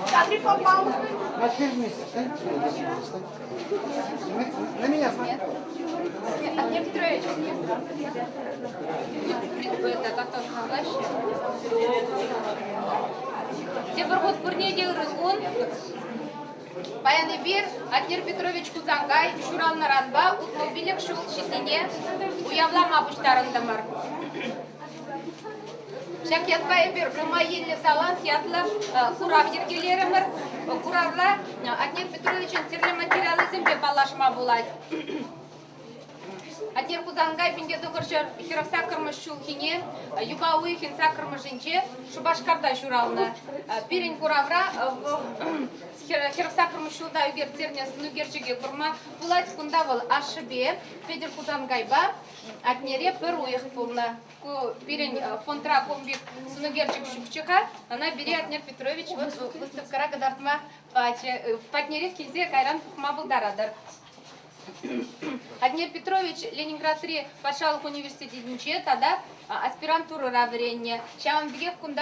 Смотри, попал. На теперь вместе, встань. На меня смотри. Андрей Петрович. Это как-то вообще. Те бір год көрнеде ырығын. Баяны бер, Андрей Петрович Кузангай, Шурал Наранба, Утмобилек шул шетіне, уявла мабуштарында бар. Шакетбай бер, Рыма елі салан, сиятлы құрав ергелерімір, құравла Андрей Петрович'n терлі материализмге балашма болады. Атер Кузангай бенде дұғыршыр хирafsa кырмыш шулхине, юбауы хинса кырмышынче, шубашкарда шуралны. Перен куравра хирafsa кырмыш шулда үгертерне сынугерчеге курма, булать кундавыл ашыбе, Педер Кузангайба, атнере пыр уйық пулны. Перен фонтра комбик сынугерчек шукчыха, она бере Атнер Петрович выставкара гадартма патнере килзе кайран пухма булдарадыр. Аднер Петрович Ленинград 3 Пашалых университетінче, тада аспирантура варенье. Шаман бігек кунда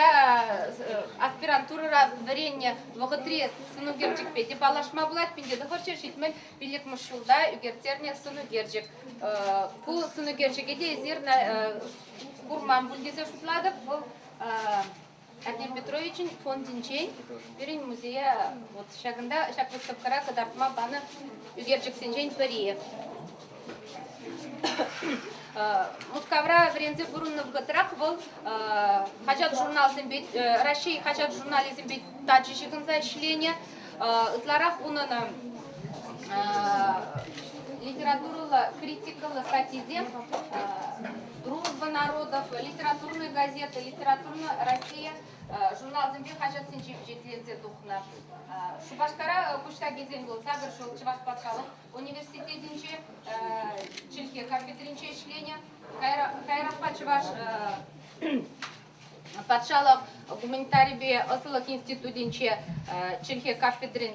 аспирантура варенье вғытри сынугерчик пети палашма булат пенде дұқырчы шитмел билік мұшылда үгертерне сынугерчик. Бұл сынугерчикеде езерна курман бүлдезе шутладық. Бұл Аднер Петрович'in фондинчен берин музея вот шагында шаг выставкара кадартма баны үгерчиксенчен парие. Мускавра врензе бурунны вгытрак был хачат журнализм бит Россия хачат журнализм бит таджишигынза чление ытларах унын литературала критикала статьизем Дружба народов, литературная газета, литературная Россия, журнал «Зембе» хачат сенчи жетлензе духна. Шубашкара кушта гезен был, сагыр шул Чуваш Патшалых университетинче, Чилхе кафедринче чление, Кайрахпа Чуваш Патшалых гуманитарий Осылық институтинче, Чилхе кафедрин,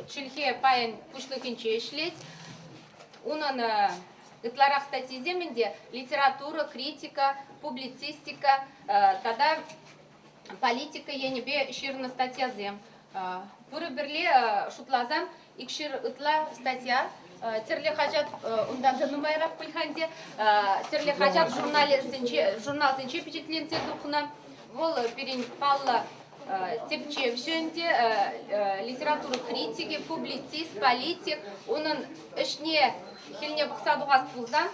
Чилхе паян пушлыкинче шлеть. Унан Итларах статьи земенде литература, критика, публицистика, тогда политика енебе ширна статья зем. Пуры берле шутлазам икшир итла статья. Терле хачат ундан нумайрак пульханде, терле хачат журнал зенче печатленсе духна. Вол перень палла тепчевшенде литература критики, публицист, политик. Унан ишне Хильне бақса дұғас бұлдан,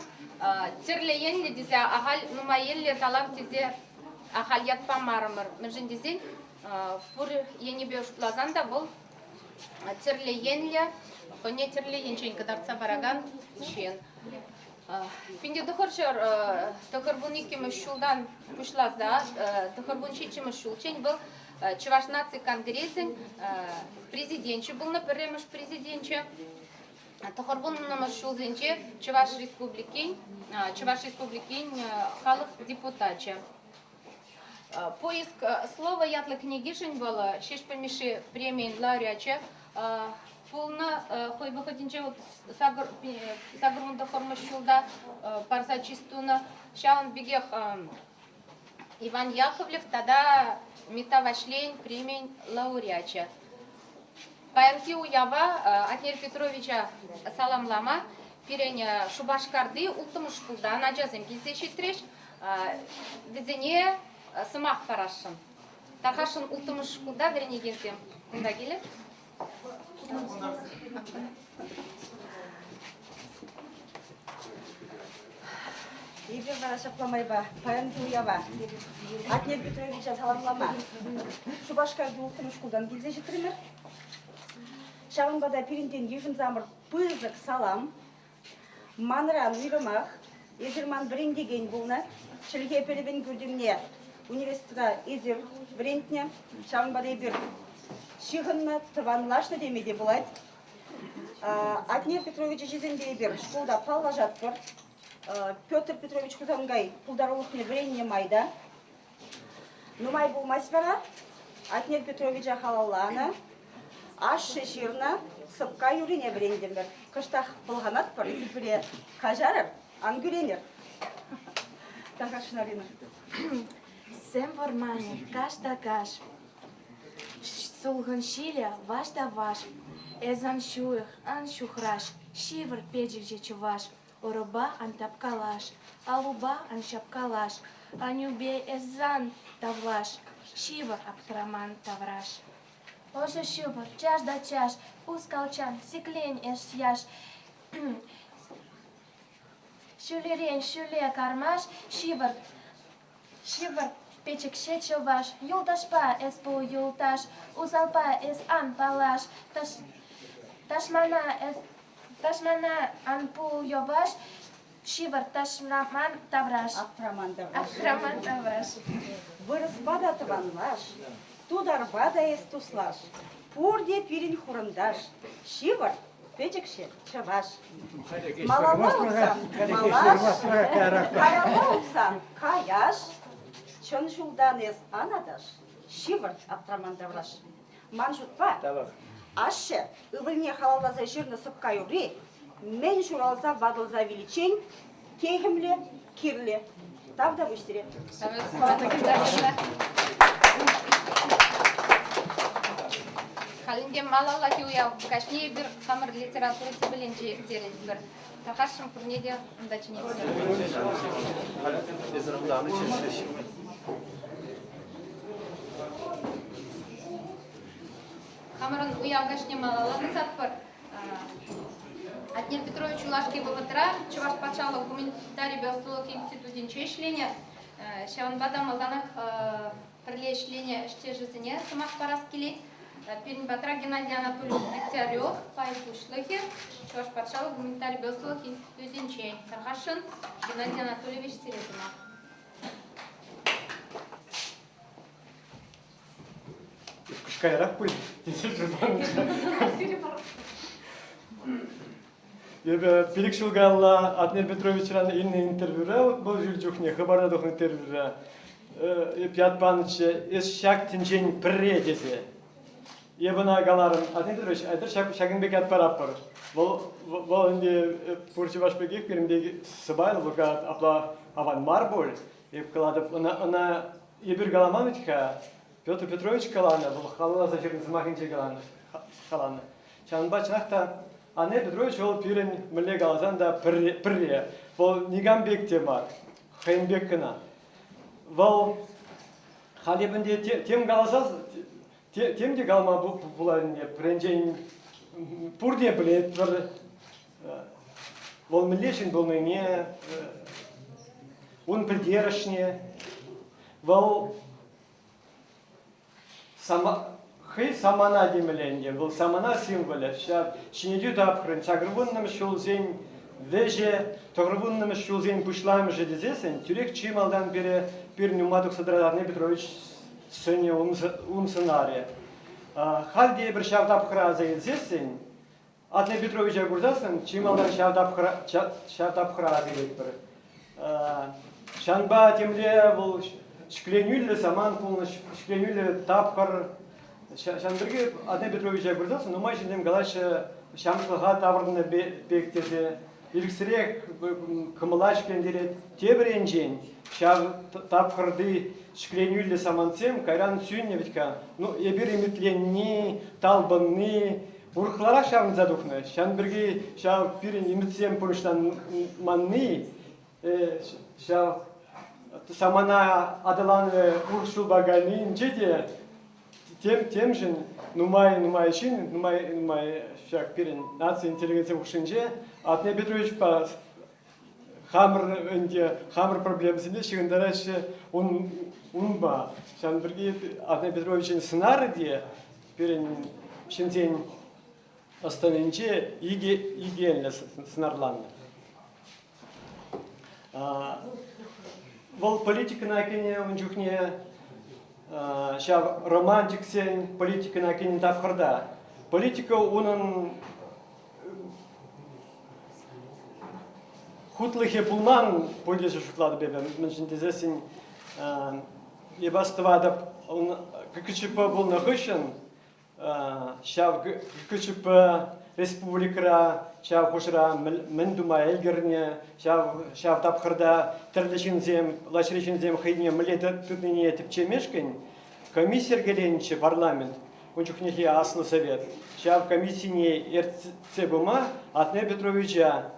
терлейенлі дезе ағал нұмайеллі талам дезе ағал ятпа марымыр. Мүржін дезен, бұр енебе ұшыплазан да бұл терлейенлі, не терлейенчен кадарца бараган шен. Пенде дұқыршыр тұқырбун екемі шулдан пұшлазда, тұқырбун шечемі шулчен бұл Чуваш наци конгрессен президентші бұлны піреміш президентші. Тохорбунна шулзенче Чуваш республикин халық депутатча. Поиск слова ятлы книгишин было, шеш помеши премии лауреача. Полна хой выходинче вот сагрунда форма шулда парса чистуна. Шаун бегех Иван Яковлев тогда метавашлень премии лауреача. Паянки уява Атнер Петровича саламлама, переня Шубашкарды ултымыш кулда, наджазым кезешетреш, везене сымақ парашын. Тархашын ултымыш кулда верене гензем. Кунда келі? Ебе шапламайба, паянки уява Атнер Петровича саламлама, Шубашкарды ултымыш кулдан кезешетремер. Шаванбада перинтен ежін замыр пызық салам, манран үйрімақ, езірман брендеген болна, шілге пелебен көрдімне университета езір брендне, Шаванбада ебір шығынны тыванлашны демеде болады. Атнер Петрович жезенде ебір школда палла жатпыр, Петр Петрович Кузангай пулдарулықны брендне майда. Нумай болмас бара, Атнер Петровича халалланы, Аш шешірна сыпқа юрине брендемдер. Кыштақ бұлғанат бар, сіпіре қажарыр, ангүренер. Таргашинарина. Сем вормане, каш да каш. Сулган шиля, ваш да ваш. Эзан шуих, ан шухраш. Шивр педжик же чуваш. Ороба ан тапкалаш. Алуба ан шапкалаш. Анюбе эзан тавлаш. Шивр аптраман тавраш. Оже шубр, чаш да чаш, пускалчан, сиклень эш яш. Шулерень, шуле кармаш, шивр печекше чуваш. Юлташпа эс пу юлташ, узалпа эс ан палаш. Ташмана ан пу йоваш, шивр ташман тавраш. Аптраман да. Аптраман тавраш. Вырыс бада тыванлаш. Тудар бада эс туслаш. Пурде пирин хурындаш. Шивр печекше чаваш. Малала утсан, малаш. Каяла утсан, каяш. Чон жулдан эс анадаш. Шивр аптраман давраш. Манжутпа. Аще, ывыльне халалаза жирны сыпка юри. Мен журалза вадылза величень. Кегімле, кирле. Тавда выштере. Халинде малала уяв, кашне bir хамыр литературасы bilince ekтерен bir. Takашым пурнеде ындачыне. Хамырын уяв кашне малаланы сатпыр. Атнер Петрович Улашки Баватра, Чуваш Пачалов, гуманитарий биостолог институтин чешлене, Шаван Бадам Алданах прилечлене штежизине, Самах Параскелет, Пермь Батра Геннадий Анатольевич Дегтярев, Павел Пушлыхи, Чуваш Пачалов, гуманитарий биостолог институтин чей, Тархашин Геннадий Анатольевич Серезинов. Кайрак пыль. Пирик Шулгалла, Атнер Петрович рано ильный интервьюра, был жильчухне, хабарда дохн интервьюра. Пят паныча, из шак тинжень предезе. Ебана галарым, Атнер Петрович, айдыр шагынбек атпараппар. Вол инде пурчы ваш бегек беримдеги сыбайлы, вурга апла аван марболь. Еп каладып, она ебір галаманычка, Петр Петрович каланы, бұл халала зажирын зымахынче каланы. Чанба чанақта Атнер Петрович ол пирен міле галазан да пірре. Бұл Нигамбек темар, Хайнбек кына. Бұл халебінде тем галазаз, темде галма бұларыне піренжен пурде білет бір. Бұл мілешін болмайне, он придерішне. Бұл самана демеленде, был самана символы. Шинедю дапхрын, чагрывунным шулзен веже, тогрывунным шулзен пушлаем же дезесен, тюрек чималдан бере пир нюмадук садра Атнер Петрович сөне умсынаре. Халде бір шавдапхра заедзесен, Атнер Петрович агурдасын, чималдан шавдапхра заед бір. Шанба темле был шкленюлі саман пулны, шкленюлі тапқыр. Шандырге Атнер Петрович агурдасын, но май жіндем галашы шамшылға тавырдыны бектеді. Иліксірек кымыла шклендері тебіренжен, шав тапқырды шкленюлі самансем, кайран сүйінне бітка. Ну, ебір емітленні, талбынны, урқлара шавын задухны. Шандырге шав пирен емітсем пұрыштан манны, шав самана адыланы уршул баганы инжеде, тем жин нумай чин, нумай шак пирен нация интеллигенция ушинже, Атнер Петрович па хамыр проблемасында шигындарашы унба. Шан бірге Атнер Петровичin сынары де пирен шинтен останынче игенлі сынарланды. Бұл политикана әкене ұнжухне шав романтик сен политикана әкене тапқырда. Политика оның хутлыхе пулман пойдесі шуклады бебе. Мүншін тезесін ебастывадып, күкічіпі бұл нағышын, шав күкічіпі республикара, шав хушра мен дума элгерне, шав тапхырда тірлішінзем, лашришінзем хейне мілеті түтіне тіпчемешкен, комиссия геленче парламент, кончухнехи аслы совет, шав комиссийне РЦБМа Атне Петровича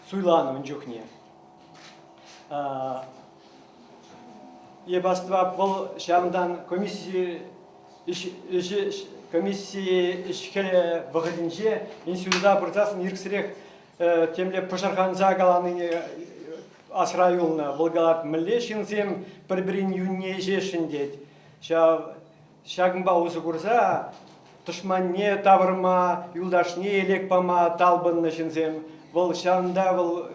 Суйлану унчухне. Ебаства был шамдан комиссии ишкеле выходинче института процессын ирксрех темле пошархан загаланы асраюлна волгалат млешинзем бір-бірін юнне жешіндет. Шагымба осы курса тушманне тавырма, юлдашне элекпама талбынны шинзем. Вол шанда вол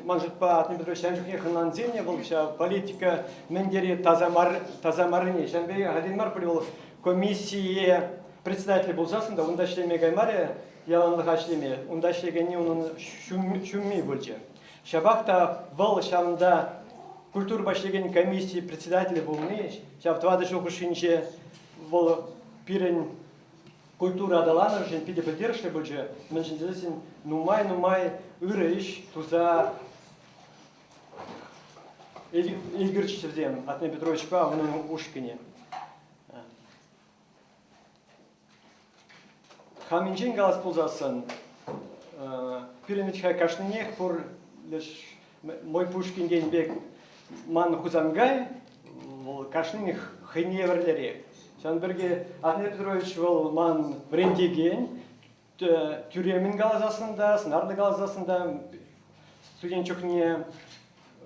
манжытпа Атне Петрович шанжухне хынланземне вол политика мендери тазамарыне. Шанбе гадинмар привел комиссии председатель болсасын да унда шлеме гаймаре яланлык ашлеме унда шлегенне унун шумми болчу. Шабахта вол шанда культура башлеген комиссии председателя болны. Шаб твады шухушинче вол пирен культура адаланы жен пиде поддержка болчу. Меншинзесин нумай үреш туза Игорчевзем Атне Петровичка унун ушкине. Хаминчен галас пулзасын. Пиренечка кашнынех пур лишь мой Пушкин день бег ман хузангай кашнынех хейневерлере. Шанберге Атне Петрович вол ман брендеген тюремин галазасында, снарды галазасында студентчукне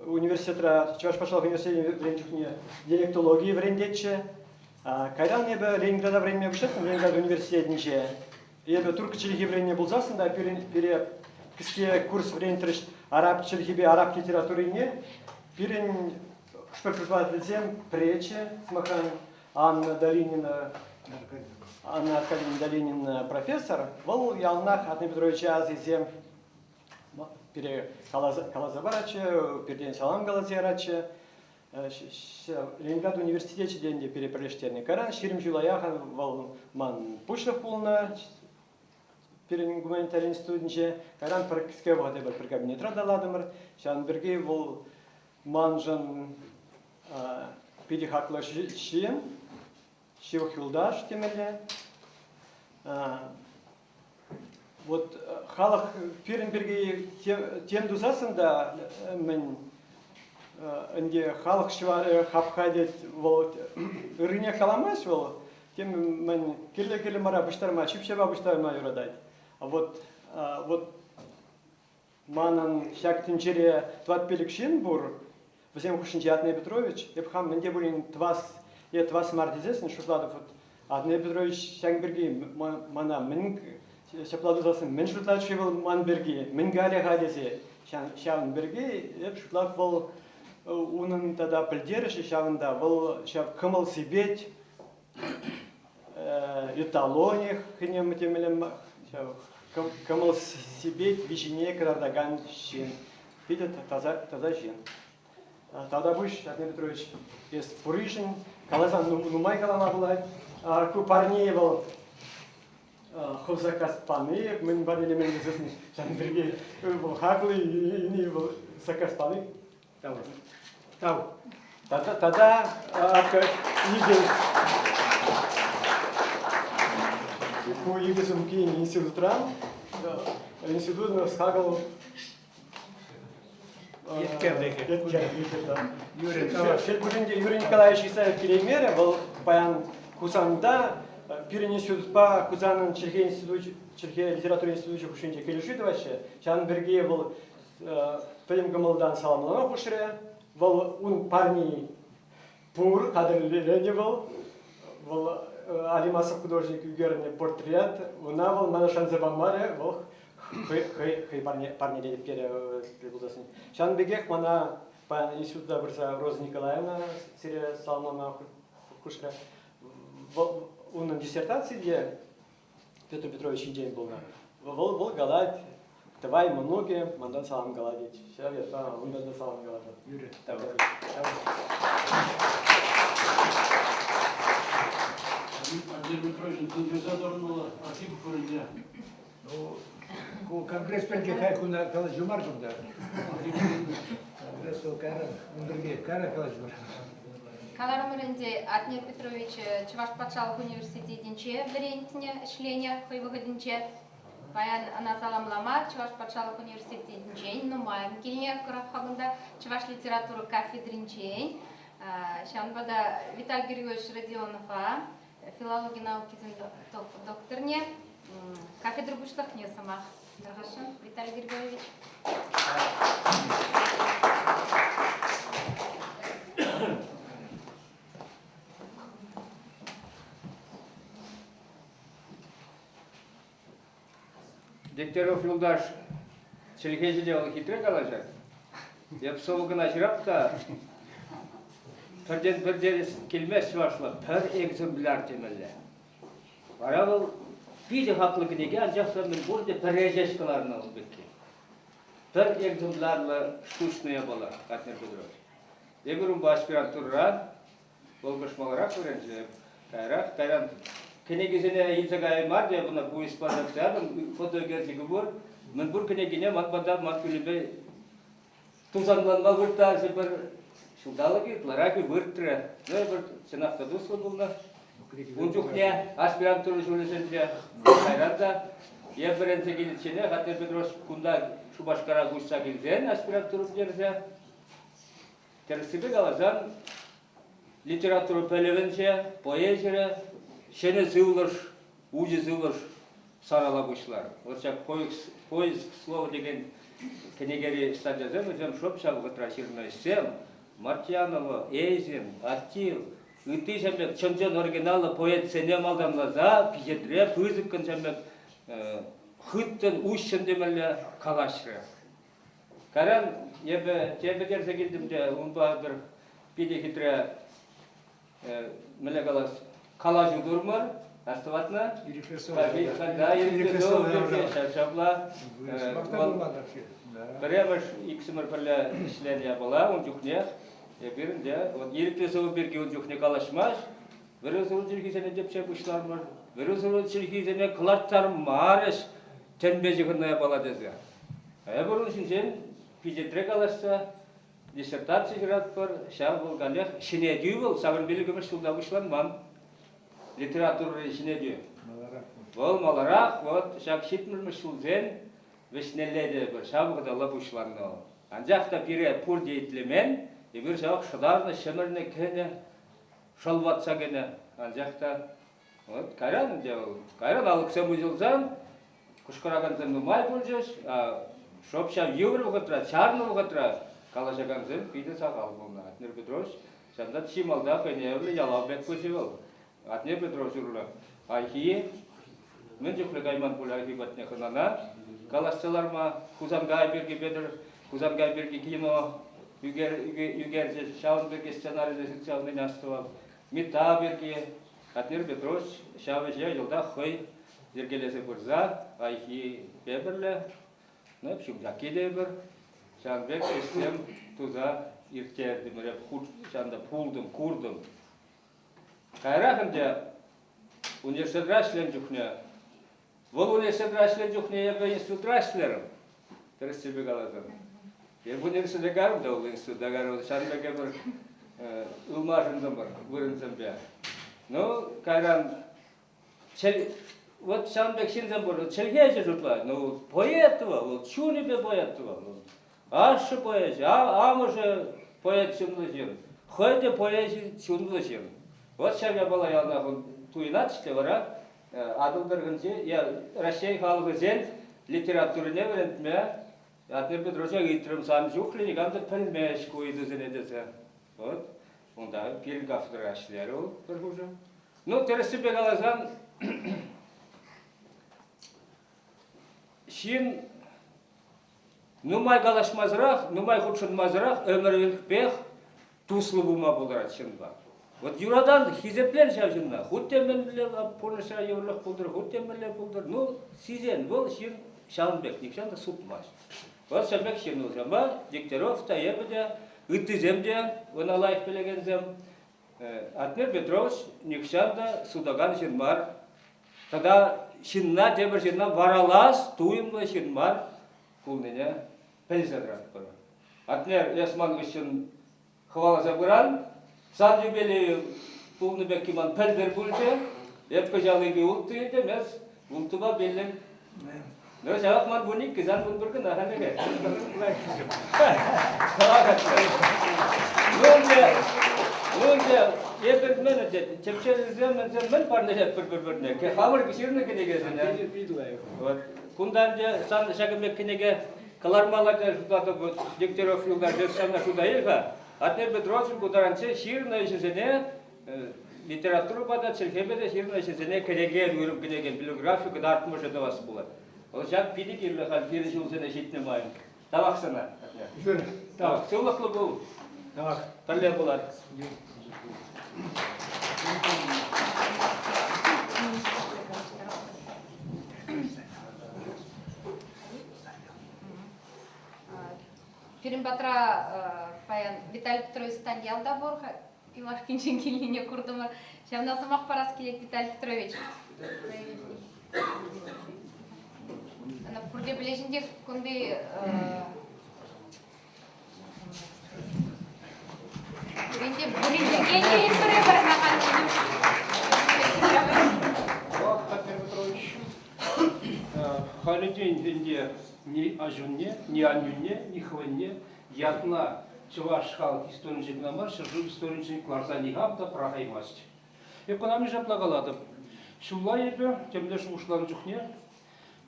университетра Чувашпашалык университетіне диалектология врендетче. Кайдан небе Ленинграда время обучаться, Ленинград университетінше. Ебе туркчылыгы время булзасында пере кіске курс врентриш арабчылыгы араб литературине пирен шпекрупателем прече смахан Анна Долинина профессор. Вол ялнах Атне Петровича азизем пере калазабараче, переден салам галазераче. Ленинград университете денде перепрелештерный каран, ширим жилаяхан вол ман пушлов пулна, перен гуманитарий институтнче, каран практически вады бір кабинетра даладымыр, шан бірге вол манжан перехакла шием, шивых юлдаш темеле. Вот халық перен бірге тем дузасында мен инде халық швары хапхадет вот рыне каламас вол тем мен келе мара баштарма чипшеба баштарма юрадайт. А вот манан шактинчере тватпеликшин бур взем хушинче Атне Петрович епхам менде булин твас мардизесин шутладов вот Атне Петрович шангберги мана мен шапладузасын мен шутлачы вол манберги мен гале гадесе шавнберги еп шутлав вол унын тада пілдеріші шавында бұл шав кымыл сибет эталоних хынем темелем кымыл сибет вишине крадаган шин видит таза шин. Тада буш Атне Петрович ес пурышин калазан нумай калама была ку парней был хозакас паны мен барели мен десесин шанберги был хаклы и не был сакас паны. Тау. Тогда по егесумки института институт схагал Юрий Николаевич Исаев Кереймере был паян кусанда перенесет по кузанын Черхе литература институте хушинче келешуйды вообще. Шанберге был Пелем Гамалдан саламлана хушре. Вол ун парни пур кадрлерене был Алимасов художник Югерне портрет уна вол манашанзе бамаре вол хай парни ледеп пере прибылдасын. Шанбегех мана по института Брса Роза Николаевна сире саламлана хушре. Унын диссертации где Петр Петрович день был на вол галать. Давай многие мандан салам галадить. Сейчас я там мандан салам галадить. Юрий. Атне Петрович, ты дезодорнула архив Курыня. Ку конгресс пенке хай куна кала жумар кунда. Конгресс кара ундерге кара кала жумар. Каларымырынде Атнер Петрович Чуваш патшалық университетінче варентіне ішлене қойвығыдынче. Баян ана саламлама Чуваш патшалық университетінче нумайым келіне күрап қағында Чуваш литературы кафедринче. Шанбада Виталий Григорьевич Родионова, филология науки докторне, кафедру бушлық не самақ. Дұрғашын, Виталий Григорьевич. Дегтяров Юлдаш Челхезилел хитрый калажак. Я бы совгана жирапта. Бірден келмес шуашла, бір экземпляр темелі. Барабыл, биді хақлығы неге, анжақса мен бұрды бір ежешкаларын алып бетке. Бір экземплярлы штучная бола, Атнер Петрович. Егерім ба аспирантурран, ол бішмалырақ көренже, кайран. Кенегізіне езігі аймар, де бұна бұл испазаксадым, фотогерлігі бұр. Мен бұр кенегіне матбада маткүлібе тузанланма бұртазы бір шулдалыги, тлараги выртре, ну бір сенақта дуслы бұлна. Унчухне аспирантуры журналистінде қайранда. Я бірінсе келетшене, Атнер Петрович күнда Шубашкара ғұшса келден аспирантуры жерзе. Терсібі қалазан литературу пөлевінше, поэзия, шене зылыш, узи зылыш сарала бұшлар. Олчак поиск слова деген кенегері стадиязем, өзем шоп шабығы траширной сем, Мартьянова, Эйзин, Аттил, үті жәмек чымжен оригиналы поэт сенем алдамлаза, пижетре, пызыккын жәмек хыттын ушын демелі калашыры. Каран, ебі тебедерсе келдімде, ұнба бір пиде хитре мілі қалас калажу дұрмыр, астыватна, да, ерекесов берге, шапшапла, біреміш иксімір бірлі ішлене бола, он жүхне, бірінде, ерекесов берге он жүхне калашмаш, бір өзірі жүргізіне депше бұшлармыр, бір өзірі жүргізіне қылаттар марыш, тенбе жүгінне бола дезі. Бір үшін жен, пижетре калашса, диссертация жырат бар, шағ бұл ғалех, шине дүй бол, сағын белгіміш жылда бұшланман, литературы ішіне дүй. Бұл маларақ, вот, шақ шетмірміш жылден, вешнелледі бір шабығы дала бұшланды. Анжақта пире пұр дейтлімен, бір шақ шыдарны, шымырны кені, шалватса кені, анжақта, вот, кайран деу, кайран алықсам ұзылзам, күшқырағанзам нұмай бұл жеш, шопша евро ұғытра, чарны ұғытра, калашаганзым, пиді сағал болна. Атнер Петрович, шанда чималда қайневлі ялау бәк көзі бол. Атнер Петрович ұрылы, айхи, мен жүхлі қайман бұл айхи батне қынана, калашсаларма, Хузангай берге бедір, Хузангай берге кино, югерзе, шауын берге сценарийді социалный настывал, мета берге, Атнер Петрович, шауы же жылда қой, зергелесі бұрза, айхи бебірлі, шумжаки дебір, Шанбек систем туза иртерді, мөреп худ, шанда пулдым, курдым. Қайрақынде университетра шлен жүхне. Бұл университетра шлен жүхне ебе институтра шлерім. Түріс себе қалазым. Еб университетте қарым да ол институтта қарым. Шанбеке бір ұлмажындым бір, вырынзым бе. Ну, қайран, вот Шанбек шинзым бір, челгейші жұтла. Ну, поэттіва, ол чуни бе поэттіва. Ашы поэзия, амыжы поэт чынлы жер. Хойде поэзия чынлы жер. Вот шәге бала ялнағын туйнатшты вара, адылдырғынсы, Россия халығы зен литературыне верентме, Атнер Петровича гитрым сан жүхлі, негамды пілмеш көйді зенедесі. Вот, онда пиргафтыр әшілері ол бір ғужы. Ну, тересі бек алазан, шин нумай қалашмазырақ, нумай құтшынмазырақ, өмірілік бек туслы бұма болдырат шынба. Вот юрадан хизеплен шавжынна, хуттемен біле порныша еврлық болдыр, хуттемен біле болдыр. Ну, сизен, бұл шин шалынбек, некшанда сутмаш. Вот шалбек шин ұлжама, Дегтяров та ебіде, үттіземде, оны лайық білегензем. Атнер Петрович некшанда судаган жын бар, Тогда шинна тебір шинна варалас, туйымлы шин бар, кулныне пәлсәдрат бара. Атнер ясман үшін хваласа бұран, сан юбелі тулны бәккіман пәлдер бүлче, епкі жалығы ұлты еді, мәз ұлтыға белін. Но жалақман бұны кізан бұн біргін ағанеге. Нөнде, епір мен өтеді, чепчелізем мен парнешет бір-біріне. Қамыр кішіріні кенегесіне. Күндан де сан шәкімбек кенеге калармаларда жудаты Дегтярев юлдар жерсана шуда елға. Атнер Петрович бұдаранче ширна ішізіне литература бада черхебеде ширна ішізіне кереген, үйрім кенеген библиографию артымы жады басы болады. Ол жақ пидік ерлі қал кері жылзіне жетіне майын. Табақсына. Табақ, сеулықлы бұл. Табақ. Тәлі болады. Перембатра паян Виталий Петрович Станьял да борха, Иваш Кинчин Килине Курдумар. Сейчас на самых парас келек Виталий Петрович. Она пурде ближнее кунды Халі день ни ажунне, ни анюнне, ни хванне, ятна чуваш халық историнчик намар, шыржу историнчик ларза ни гапта прағаймаст. Экономи жаплагаладым. Шулла епе, темлеш ушлан жүхне,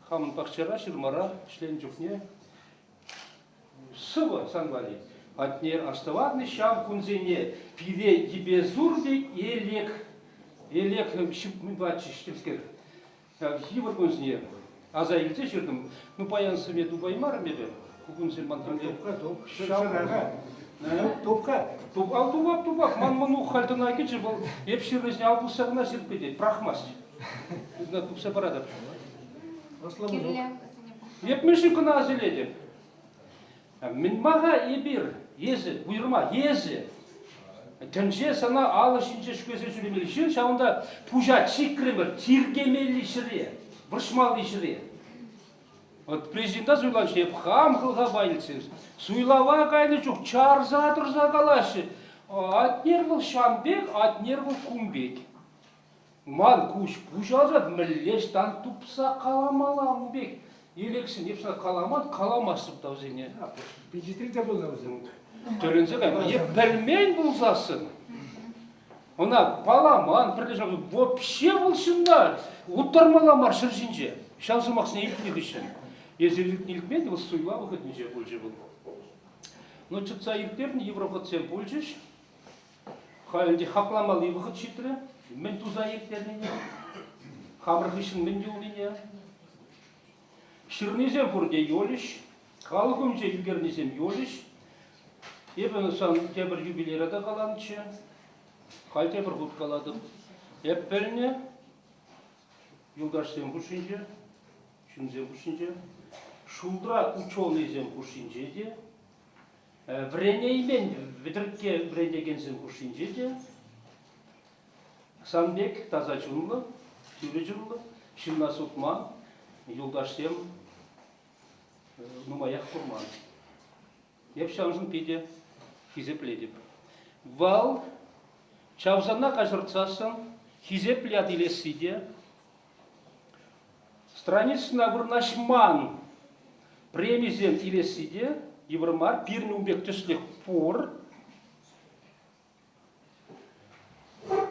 хамын пақчара, шырмара, шлен жүхне. Сывы санвали. Атнер аставадны шам кунзене, пире ебе зурдек, елек шипмыбачы штемскер. Хивыр кунзне. Аза елте жүрдім. Ну, паянсы ме дубаймарым ебе. Кукунзен мантамде. Топқа. Тупап. Ман хальтына кетші бұл. Еп шырнызне алпысағына жүріп кетеді. Прахмас. Тупса барады. Еп меші күні азеледі. Мен маға ебір. Езі, бұйырма, езі. Тінше сана алышынше шүкесі жүремелі шын, шауында пужа чикремір, тиргемелі шыре, бұршмалы шыре. Вот президента зуйланшы, еп хам қылға байлысыз. Суйлава қайды жоқ, чарза тұрза қалашы. Атнер бұл шамбек, атнер бұл кумбек. Ман күш пужазад, мүллештан тупса қаламалам бек. Елексін, епсіна қаламан, қаламасып таузене. Педистрикте бұл наузен. Төрінсе қайма, еп пәрмен бұлзасын. Она паламан, бірлешін, вообще бұлшында, ұттармаламар шыршынже. Шаусымақсына елкіне күшін. Езелік нелікмен, бұл суйла бұқытынже бұлжы бұл. Но чытса еліктерін Европа цен бұлжыш, хайынде хақламалы бұқыт шетірі, мен туза еліктеріне, хамыр күшін мен деуліне, шырнезем бұрде еліш, қалығымже елгернезем еліш, ебін сан тебір юбилерада қаланычы, қал тебір ғұт қаладым. Епперіне, юлдашсен бұшынже, шынзен бұшынже, шулдыра учелнезен бұшынже де, вренеймен, відрікке вренегенсен бұшынже де, санбек таза жүнлы, түрі жүнлы, шынна сұтман, юлдашсен нумаяқ құрман. Еп шаңжын пиде хизепледіп. Вал чавзана кажыртсасын хизеплят илесиде. Страницына бұрнашман премизем илесиде. Евромар пирни умбек түслік пор.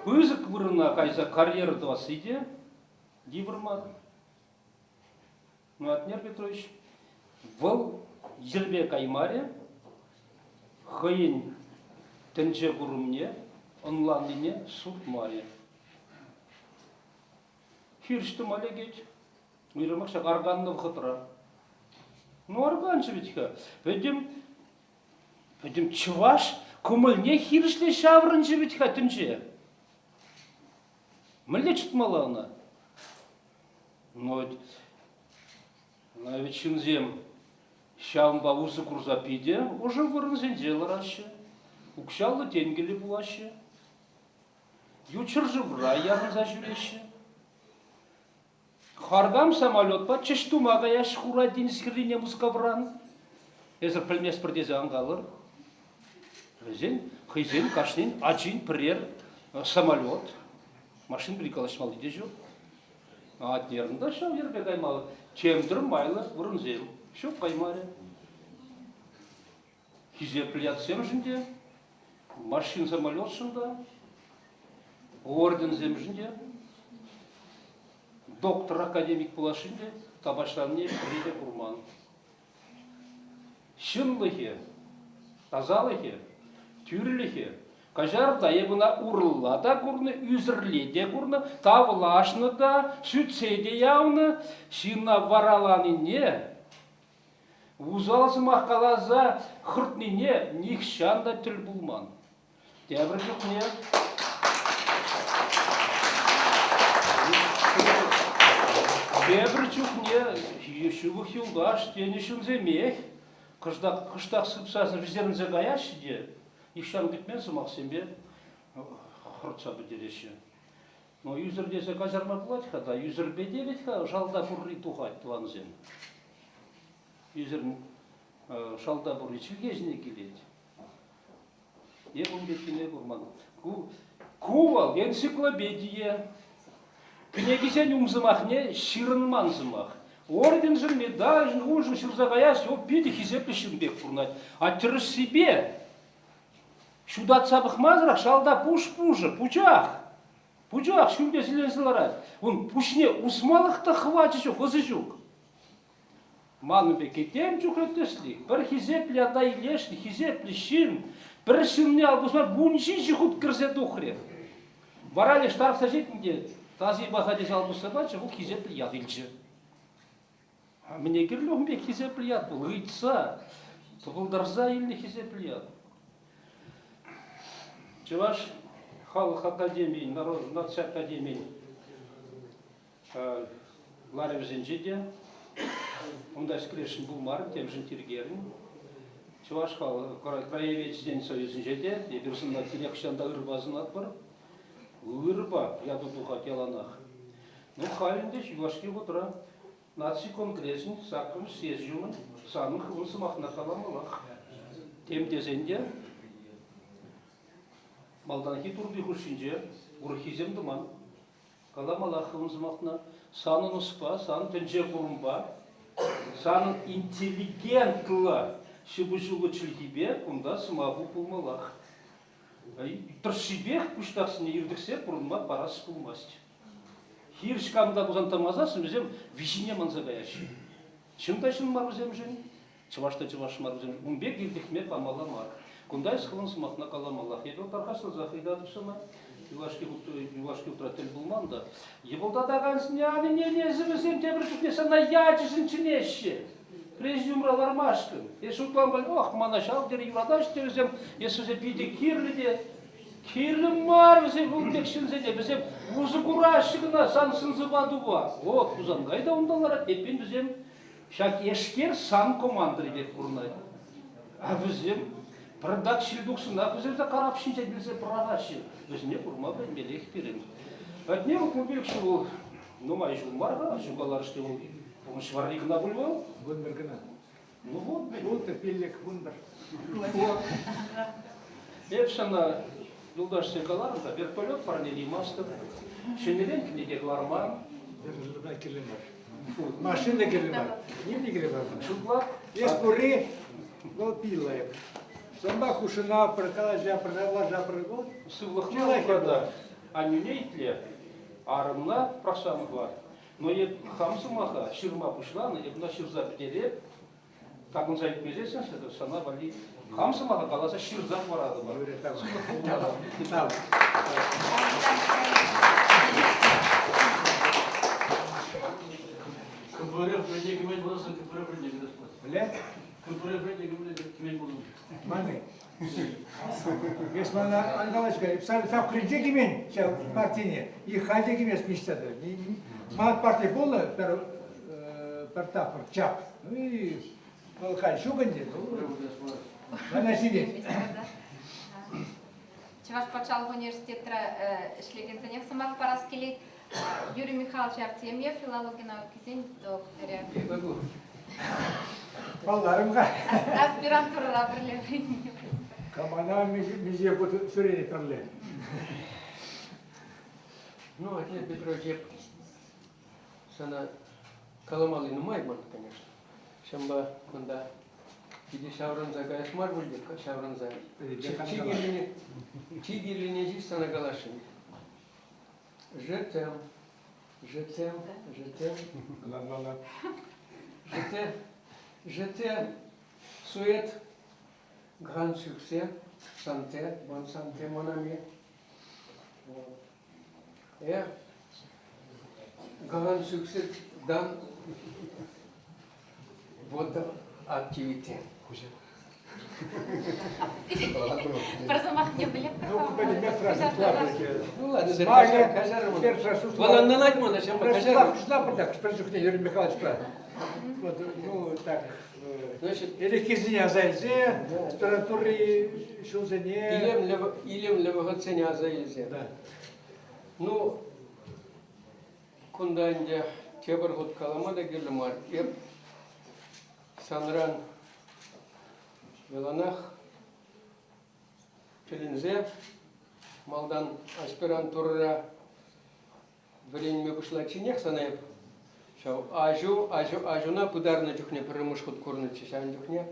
Пызык вырына кайза карьера двасиде. Евромар. Ну, Атнер Петрович. Вал Жербе каймаре. Хайын тінже бұрымне, онланлине суд маре. Хиршті мале кет, үйремақшақ арғанны вғытыра. Ну арғаншы бетіка. Бәдім чываш, көмілне хиршле шаврыншы бетіка тінже. Мүлде чүтмалы ана. Ну, ведь шынзем. Шамба усы курзапиде, уже вырнзен делараще, укшалы тенгели булаще, ючыр жывра ярын зажюреще. Харгам самолет ба, чештумага я шхура денискрине мускавран. Эзер пілмес бірдезе аңғалыр. Хызен, кашнин, ачин, прер, самолет. Машин прикалашмал иде жоқ. Атнерінде шау ербе қаймалы. Чемдір майлы бұрынзем. Шоқ қаймары. Хизе пілятсем жінде. Машин самолет шында. Орден зем жінде. Доктор академик булашынде. Табашларыне приде курман. Шынлыхе, тазалыхе, тюрлихе. Кажарда ебына урылла да курны, үзірле курны, тавлашны да, сүтсе явны, шина вараланыне, узалсы мақалаза хыртныне, нихшанда тіл булман. Дәбір жоқ не? Дәбір жоқ не? Ешуғы хилдаш, тенешін земех, қыштақ сыпсасын віздерін зәгаяш де, Ишан гитмен сумақ сенбе хұртса бідереші. Но юзір десе қазарма бұлады қада, юзір беделет қа, жалда бұрри тұғайды туанзен. Юзір жалда бұрри чілгезіне келеді. Ебім беткене бұрман. Кувал, энциклопедия. Кнегізен умзымақне шырынман зымақ. Орден жын, медаль жын, ұжын шырзағаяш, о беді хизеплі шынбек бұрнайды. А түріш себе. Шудат сабық мазырақ, шалда пуш-пужы, пучақ. Пучақ, шүнде зіленсіларай. Он пушне усмалықта хвачы жоқ, өзі жоқ. Маның бе кетем жоқ өттеслік. Бір хизеплі адай лешні, хизеплі шын. Бір шынне албысмар, бұншын жығыт кірсе тұқыры. Барали штарфса жетінде, тазы бағадес албыса бачы, бұл хизеплі яд илчі. Мне керліғым бе хизеплі яд бұл, ұйтса, тұғылдарза еліне хизеплі яд. Чуваш халық академии, нация академии ларевзен жеде, онда скрешін бұлмарын, тем жын тергерін. Чуваш халық краеведен союзын жеде, ебірсінна телекшанда ұрбазын атпыр. Ұрба, яду дуға келанақ. Ну, халінде Чувашке отыра нация конгрессін, сақым, сезжумын, санын қылынсы мақына қаламылақ. Темдезенде Малданхи турби хушинже, урхизем дыман, каламалахын зымақна, санын ұспа, санын түнже құрымба, санын интеллигентлы шыбы-жылы чілгебе, күнда сымағу пұлмалақ. Тұршибек күштақсыне ердіксе, бұрынма парасы пұлмасты. Хиршкамда бұзантамазасын, өзем вишине манзагаяшы. Шымдайшын мар өзем жын, чывашта чываш мар өзем, ұмбек ердікме памала мар. Кундай схылын сымақна қаламалақ. Ебел тарқасын зақидадып сыма, Юлашки утрател булманда. Ебелда дағансын, яны не лезімізем тебір түкне сана ячышын чынеші. Президиумра лармашкын. Еш ұтлан бәл, ох, мана шал дері юрадаш тебізем, ес өзе биде кирлі де. Кирлі мар, өзем ұлтекшін зене, бізем ұзы құрашығына сансын зыбаду ба. Вот, ұзангайда ондалар, еппен бізем шак ешкер сан командыры деп құрнайды. А бізем Продак шилдуксына, көзерді қарап шынча білсе прағашы. Өзіне құрма бән белек берем. Әтіне ұқмыбек шыл, нұмай жыл марға, жуғалар іште ол, бұны шварлығына бұлбау. Бұндыргына. Ну вот, Бұлты пеллек бұндыр. Еп шана юлдаш секаларында, вертолет параллели мастер, шенелен кінеге ларман. Жылға келі бар. Машина келі бар. Немде келі бар? Шутлар. Ес бұри, бұл пилайып. Сонда хушына пыркала жапыры бол. Сывлықна ұқада, анюнейтле, арымна прасамы бар. Но еп хамсымаға шырма пұшланы, епна шырза бітелеп, такын зайып безесен, сана бали. Хамсымаға қаласа шырза барады бар. Кымпыры фреде кемен боласың, кымпыры фреде кемен боласың. Біле? Кымпыры фреде кемен боласың. Маны. Ес мана аңғалашқа, сәл тап кринже кемен, партийне, и халде кемес мечтады. Мат партия болы, бір тапыр, чап. Ну и хал шуганде. Мана сидет. Чуваш патшалық университетті ішлеген зәнек сымақ парас келейді. Юрий Михайлович Артемьев, филология науки докторы. Балларымға. Аспирантура рабырлеврение. Камана мизе бұты сүрені тұрлы. Ну, Атнет Петрович, sana kalamalını mayman, конечно. Şamba kunda gidi şavranza gayet mar bulduk, şavranza. Çigirliğine zik sana galaşın. Je t'aime, je t'aime, je t'aime. Je te souhaite grand succès, santé, bonne santé, mon ami. Et grand succès dans votre activité. Про замах не были. Ну ладно, Магия, кажарım. первый раз Вон налать можно, чем покажарım. Шла, спрашиваю, Юрий Михайлович, вот, ну, так, Значит, электризине азайзе, температуры шулзене. илем левогоцене азайзе. Да. Ну, кунда инде тебір ғұт каламада келімар. Еп, санран веланах, тілінзе, малдан аспирантура временме бушла чинех санайып. Шау, ажуна пударна жүхне піріміш құт көрінетші шан жүхне.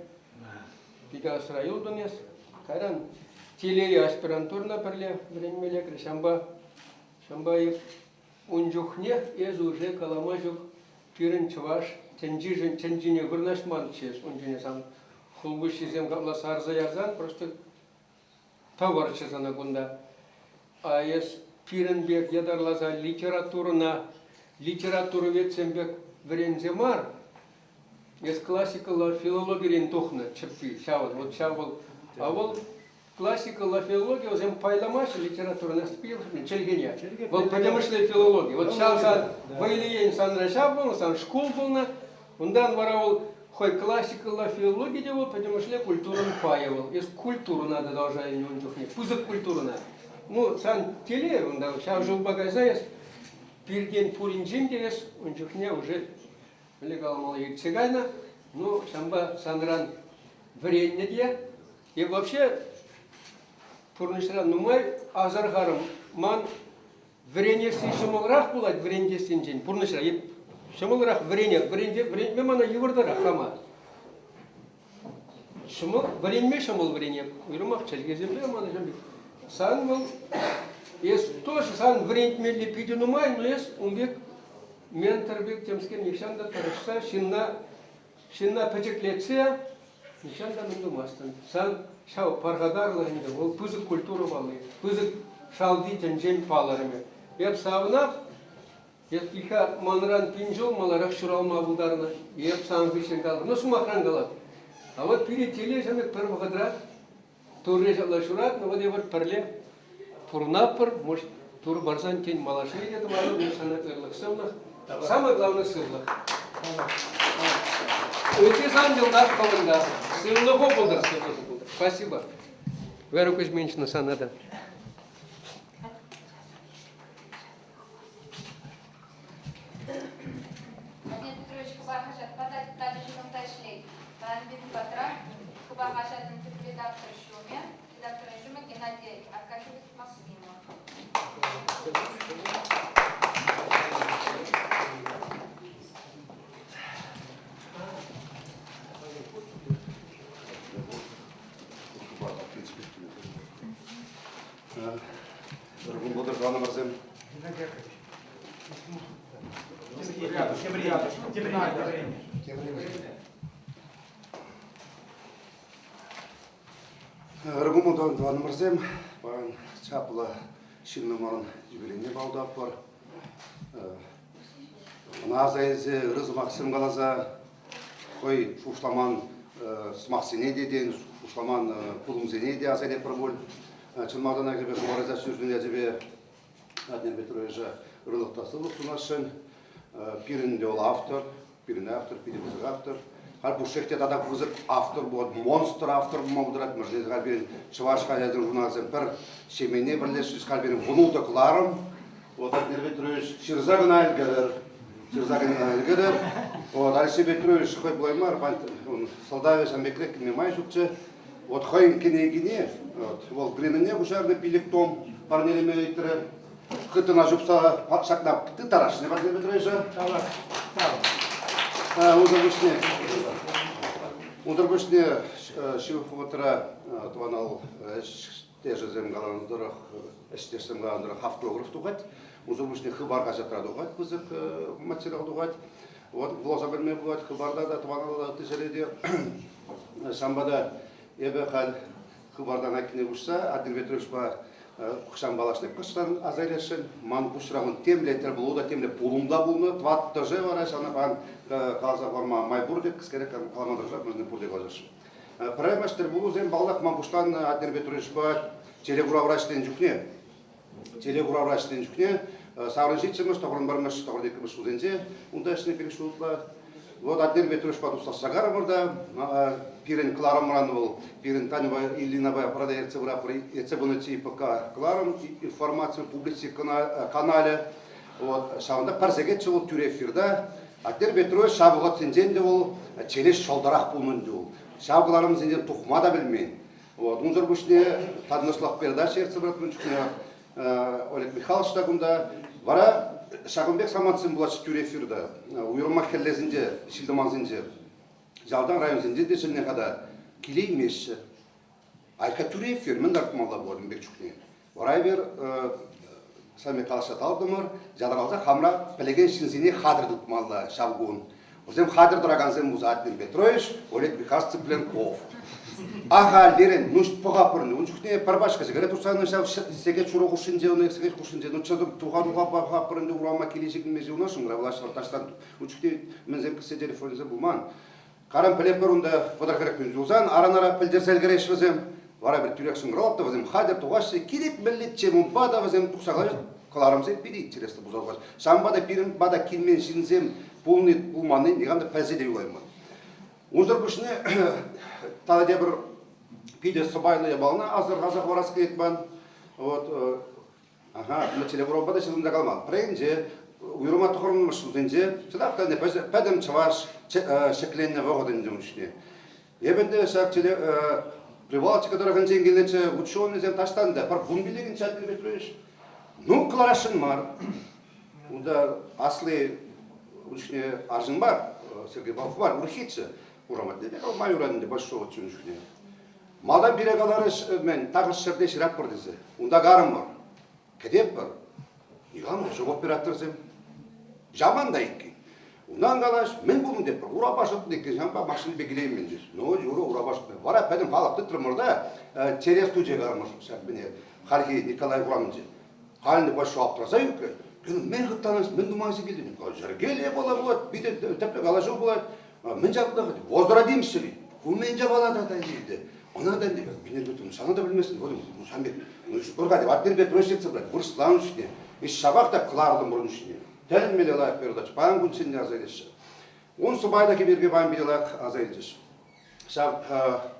Пика сырайыл дұнес. Кайран, телере аспирантурна пірле временме лекрі. Шamba унжухне ez уже каламажук пирен чваш тенджине вырнашман чес унжине сам хулбуши зем габла сарза язан просто товар чезана гунда а ес пирен бек ядарлаза литературу ветсембек вренземар ес классикалар филологерин тухна чеппи шавал вот шавал а вот классика филология, озем пайламаш литература наступил, чельгения. Вот потому что филология. Вот сейчас вайлиен сан решав был, сан школ был, он дан воровал, хоть классика филология делал, потому что культуру паевал. Из культуру надо должна не унчухни, пузык культуру надо. Ну, сан теле, он да, сейчас жил багажаясь, пирген пуринджин дерес, унчухне уже легал малый цыгана, ну, шамба санран вредне де, и вообще Пурнышра нумай азаргарым ман вренеси шымылрах булать врендесин жен. Пурнышра шымылрах вренде мана ювардара хама. Шымыл вренме шымыл врене. Уйрымах челгеземле мана жамбик. Сан был ес тоже сан врендме лепиди нумай, но ес умбек менторбек темскен нишанда тарышса шинна печеклеция нишанда мындумастан. Сан шау паргадарларында ол пызык культура балы, пызык шалди жен паларыме. Еп савнап, еп иха манран пинжол маларах шуралма булдарына, еп саңгышын калыр. Ну сумахран калат. А вот пири теле жамек пыр вагадрат, турре жала шурат, но вот ебір пірле турнапыр, может тур барсан тень малаши едет, малу не сана ырлық сывлық. Самое главное сывлық. Өте сан жылдар қалында, сывлығы болдар сывлығы. Спасибо. Вера Кузьминична Санада. Атнет Петрович Кубахашат, подать дальше журналтай шлей. Панбин Патра, Кубахашат, редактор Шуме, Геннадий Аркадьевич Максимов. Дорогой Бодр, Марзем. Рагумудан Дван Марзем, пан чапла шиннамаран юбилейне балдап бар. Назайзе рыз Максим галаза, кой шушламан смахсине деден, шушламан пулумзене де азайне проболь. Чынмадан әгебе құмарыза сөзіне әдебе Атнет Петровича рылықтасылық сунашын. Пирінде ол автор, пирінде автор, пирінде автор. Har bu şekilde da kızık автор بود, monster автор болмаудырат, мыждез қалберін Чываш қалядың журнализм бір шемене бірлесіз қалберін ғұнудықларым, Вот Адмир Петрович Ширзагына айлгерер. Вот Алексей Петрович хой блаймар, солдаве самбекрек мемай жукче. Вот хойн кине, вот вол гринене гушарны пиликтом парнелеме өйтірі. Хытына жупса шакнап ты тараш, не Адмир Петрович? Удырбышне шивых отыра туанал теже земгаландырых, эштесем галандырых автограф тугать. Удырбышне хыбарға жатра тугать, кызык материал тугать. Вот блоза берме бугать, хыбарда да туанал тежереде. Шамбада ебе хал хыбардан акине ушса, Адмир Петрович ба Кушан балашны кыштан азайлашын, ман кушрагын темлетер булуда темле пулумда булны, тват тоже вараш, ана бан каза форма майбурдек, скерек каламандыржак, нужны бурдек лажаш. Праймаштер булу зем балдак ман куштан Адмир Петрович ба телегуравраштен жүкне, саврынжитчемыш, тоғырын бармыш, тоғырын екіміш узензе, унда ішіне перешултла. Вот Адмир Петрович ба туста сагарымырда, пирен кларам раны был, пирен Танева Ильинова продается в рапоре, ЕЦБНТ ПК кларам информацию публиции канале. Вот шавында парсегет был тюрефирда. Адмир Петрович шабыға тенденде был, челеш шолдарах булмынды был. Шабыларым зенден тухмада білмен. Вот унзыр бушне таднышлық передача ЕЦБНТ Олег Михайлович тагында вара Шагынбек Саманцин булашы тюрефирда. Уйрма хеллезинде, шилдыманзинде. Жалдан районзинде де жылне қада келей меші. Айка тюрефир, мен дарқымалда болдым бек чүкне. Варай бер сами қалашат алдымыр, жадағалса хамра пілеген шинзине хадырдық малда шабғуын. Озем хадыр дұрағанзен мұза Адмир Петрович, Олег Михайлович Цыпленков. Аға лерен, нұшт пұға пұрны, ұншықтен парбашқасы, гәрет ұсаны шау сеге чұры құшынже, оны сеге құшынже, ұншыдым туға-туға пұға пұрынды ұрама келешегін мезе ұнашын, ғырабылашылар таштан, ұншықтен мензем кісі телефонызы бұлман. Қарам пілеп бұрында бұдар керек пен жузан, аран-ара пілдер сәлгереш візем, вара бір түрекшін ғыралапты візем, хадер туғашы, керек міллетче мұнбада візем тұқсағалар, қыларымызен пири интересті бұзалғаш. Шамбада пирім бада келмен жинзем, бұлманы, неғамда пәзе де ұлаймын. Ұзыр бүшіне таладе бір пиде сыбайлы ебалына азыр қазақ варасқа етпан. Мәчеле Европада шылымда қалмал. Прейнже, уйрыма тұқырынмы шылдынже, шылақтан пәдім чаваш шекленне вағыдынды мүшіне. Ебенде шақчеле Прибалтика дұрағын жеңгелече ученый зем таштанды. Пар бұн білеген Адмир Петрович. Ну, кларашын мар. Онда аслы учене аржын бар, Сергей Балқов бар, урхитші. Урамат деді, майоранды большого чүншіне. Малдан бирегалары мен тағыз шырдеш раппыр десе. Онда ғарым бар. Кедеп бар. Иғамыр, жоқ операторзем. Жаман да еккен. Ондан қалаш, мен болын деп бар. Урабашық декен, жамба машины бегілейм мен дес. Но, жұры урабашық деп. Вара пәдім халықты тұрмырда, через студия ғарымыр. Хархи Николай Урамынже. Халынды большого аптыраса екен. Мен ғыттаныз, мен думаңызы келдім. Жәргеле бола болады, бейді тәплі қалашу болады. Мен жақында воздрадимся ли? Мен жабалада да дейді. Она да не бинергетун, сана да білмесін. Шамбек, ұрға деп, Адмир Петрович етсі біледі, бұрыслан үшіне. Еш шабақта қылардың бұрын үшіне. Тәлін мелі лайық берді, баян күн сенде азайлеші. Он субайда кеберге баян белі лайық азайлеші. Шаб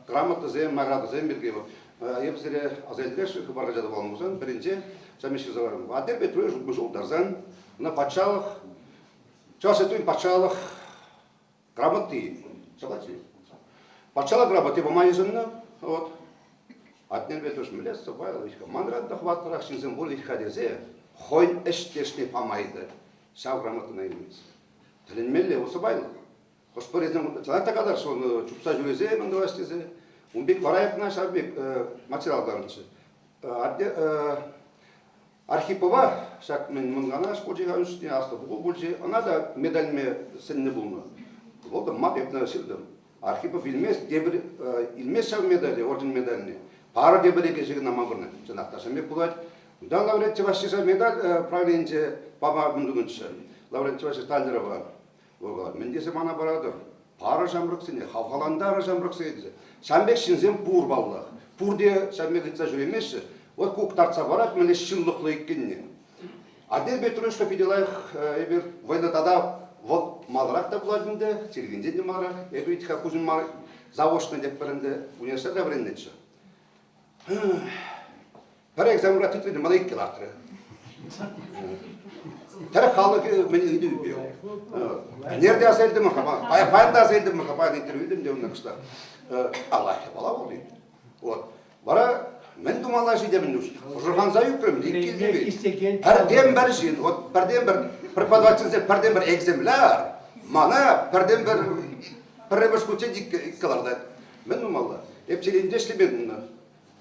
грамоты зем, награды зем берге бұл. Епсіре азайлеші, қыбарға жады болмызын. Бірінші, жамешкі заварым. Адмир Петрович ұтмыжыл дарзан, на патшалық, часетуін патшалық, грамоты, чалачи. Патшалық грамоты бомай жынны, вот. Адмир Петрович мілес, собайла, манрат да хваттырақ шинзен бұл ихадезе, хойн эштешне памайды. Шау грамотына елмейіз. Тілін мелле, осы байлы. Қоспыр езден, çalanta kadar соны чупса жүрезе, мен довастезе. Он бек варайықна шабек материалдарыншы. Архипова, шак мен мұнғана шқолжиға үшіне асты бұғыл бұлжи, она да медальме сенне бұлны. Болды мап епна шырдым. Архипов илмес шав медали, орден медальне. Пара дебіреге жегі намабырны, жанақташа мек бұлайды. Да, лауреат Чевашиша медаль правленде пама мүндігінші. Лауреат Чевашиша Талдырова. Мен десем ана барадыр. Пара жамрықсыне, хавхаландары жамрықсы. Шамбек шинзен пур баллах. Пурде шамбек етса жүремеші. Вот кук тарца барат, мен шынлықлы еккенне. Адмир Петрович капиделайық, ебір, война тада вот малырақ та бұладынды, тергенде де мара, ебір итіға күзін мара, завошны деп бірінді, университетті біріндетші. Бір экзаменға түтілді, мана еккел артыры. Тәрі халық мені үйді үйбеу. Нерде асайдым мұқапа, паяпайында асайдым мұқапа, интервьюдім де онда қышта. Аллах бала ол дейді. Вот. Бара, мен думала жидемін үш. Жұрған зайып көмін, еккелдебей. Бірден бір жин, вот бірден бір преподавательница, бірден бір экземпляр, мана бірден бір пребіш көтен иккаларды. Мен думала, еп телевидение шлебедім.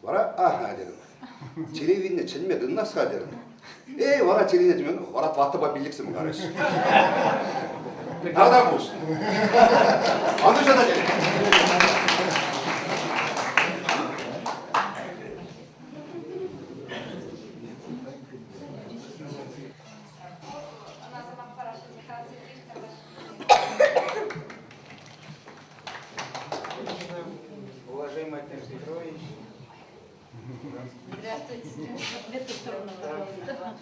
Бара, аха дедім. Телевидение чілмеді, насқа дедім. Вара телевидение мен, вара тватыба биліксім қарыш. Нардан бұш. Анды жада келі. Уважаемый Атнер Петрович. Здравствуйте. В эту сторону, пожалуйста.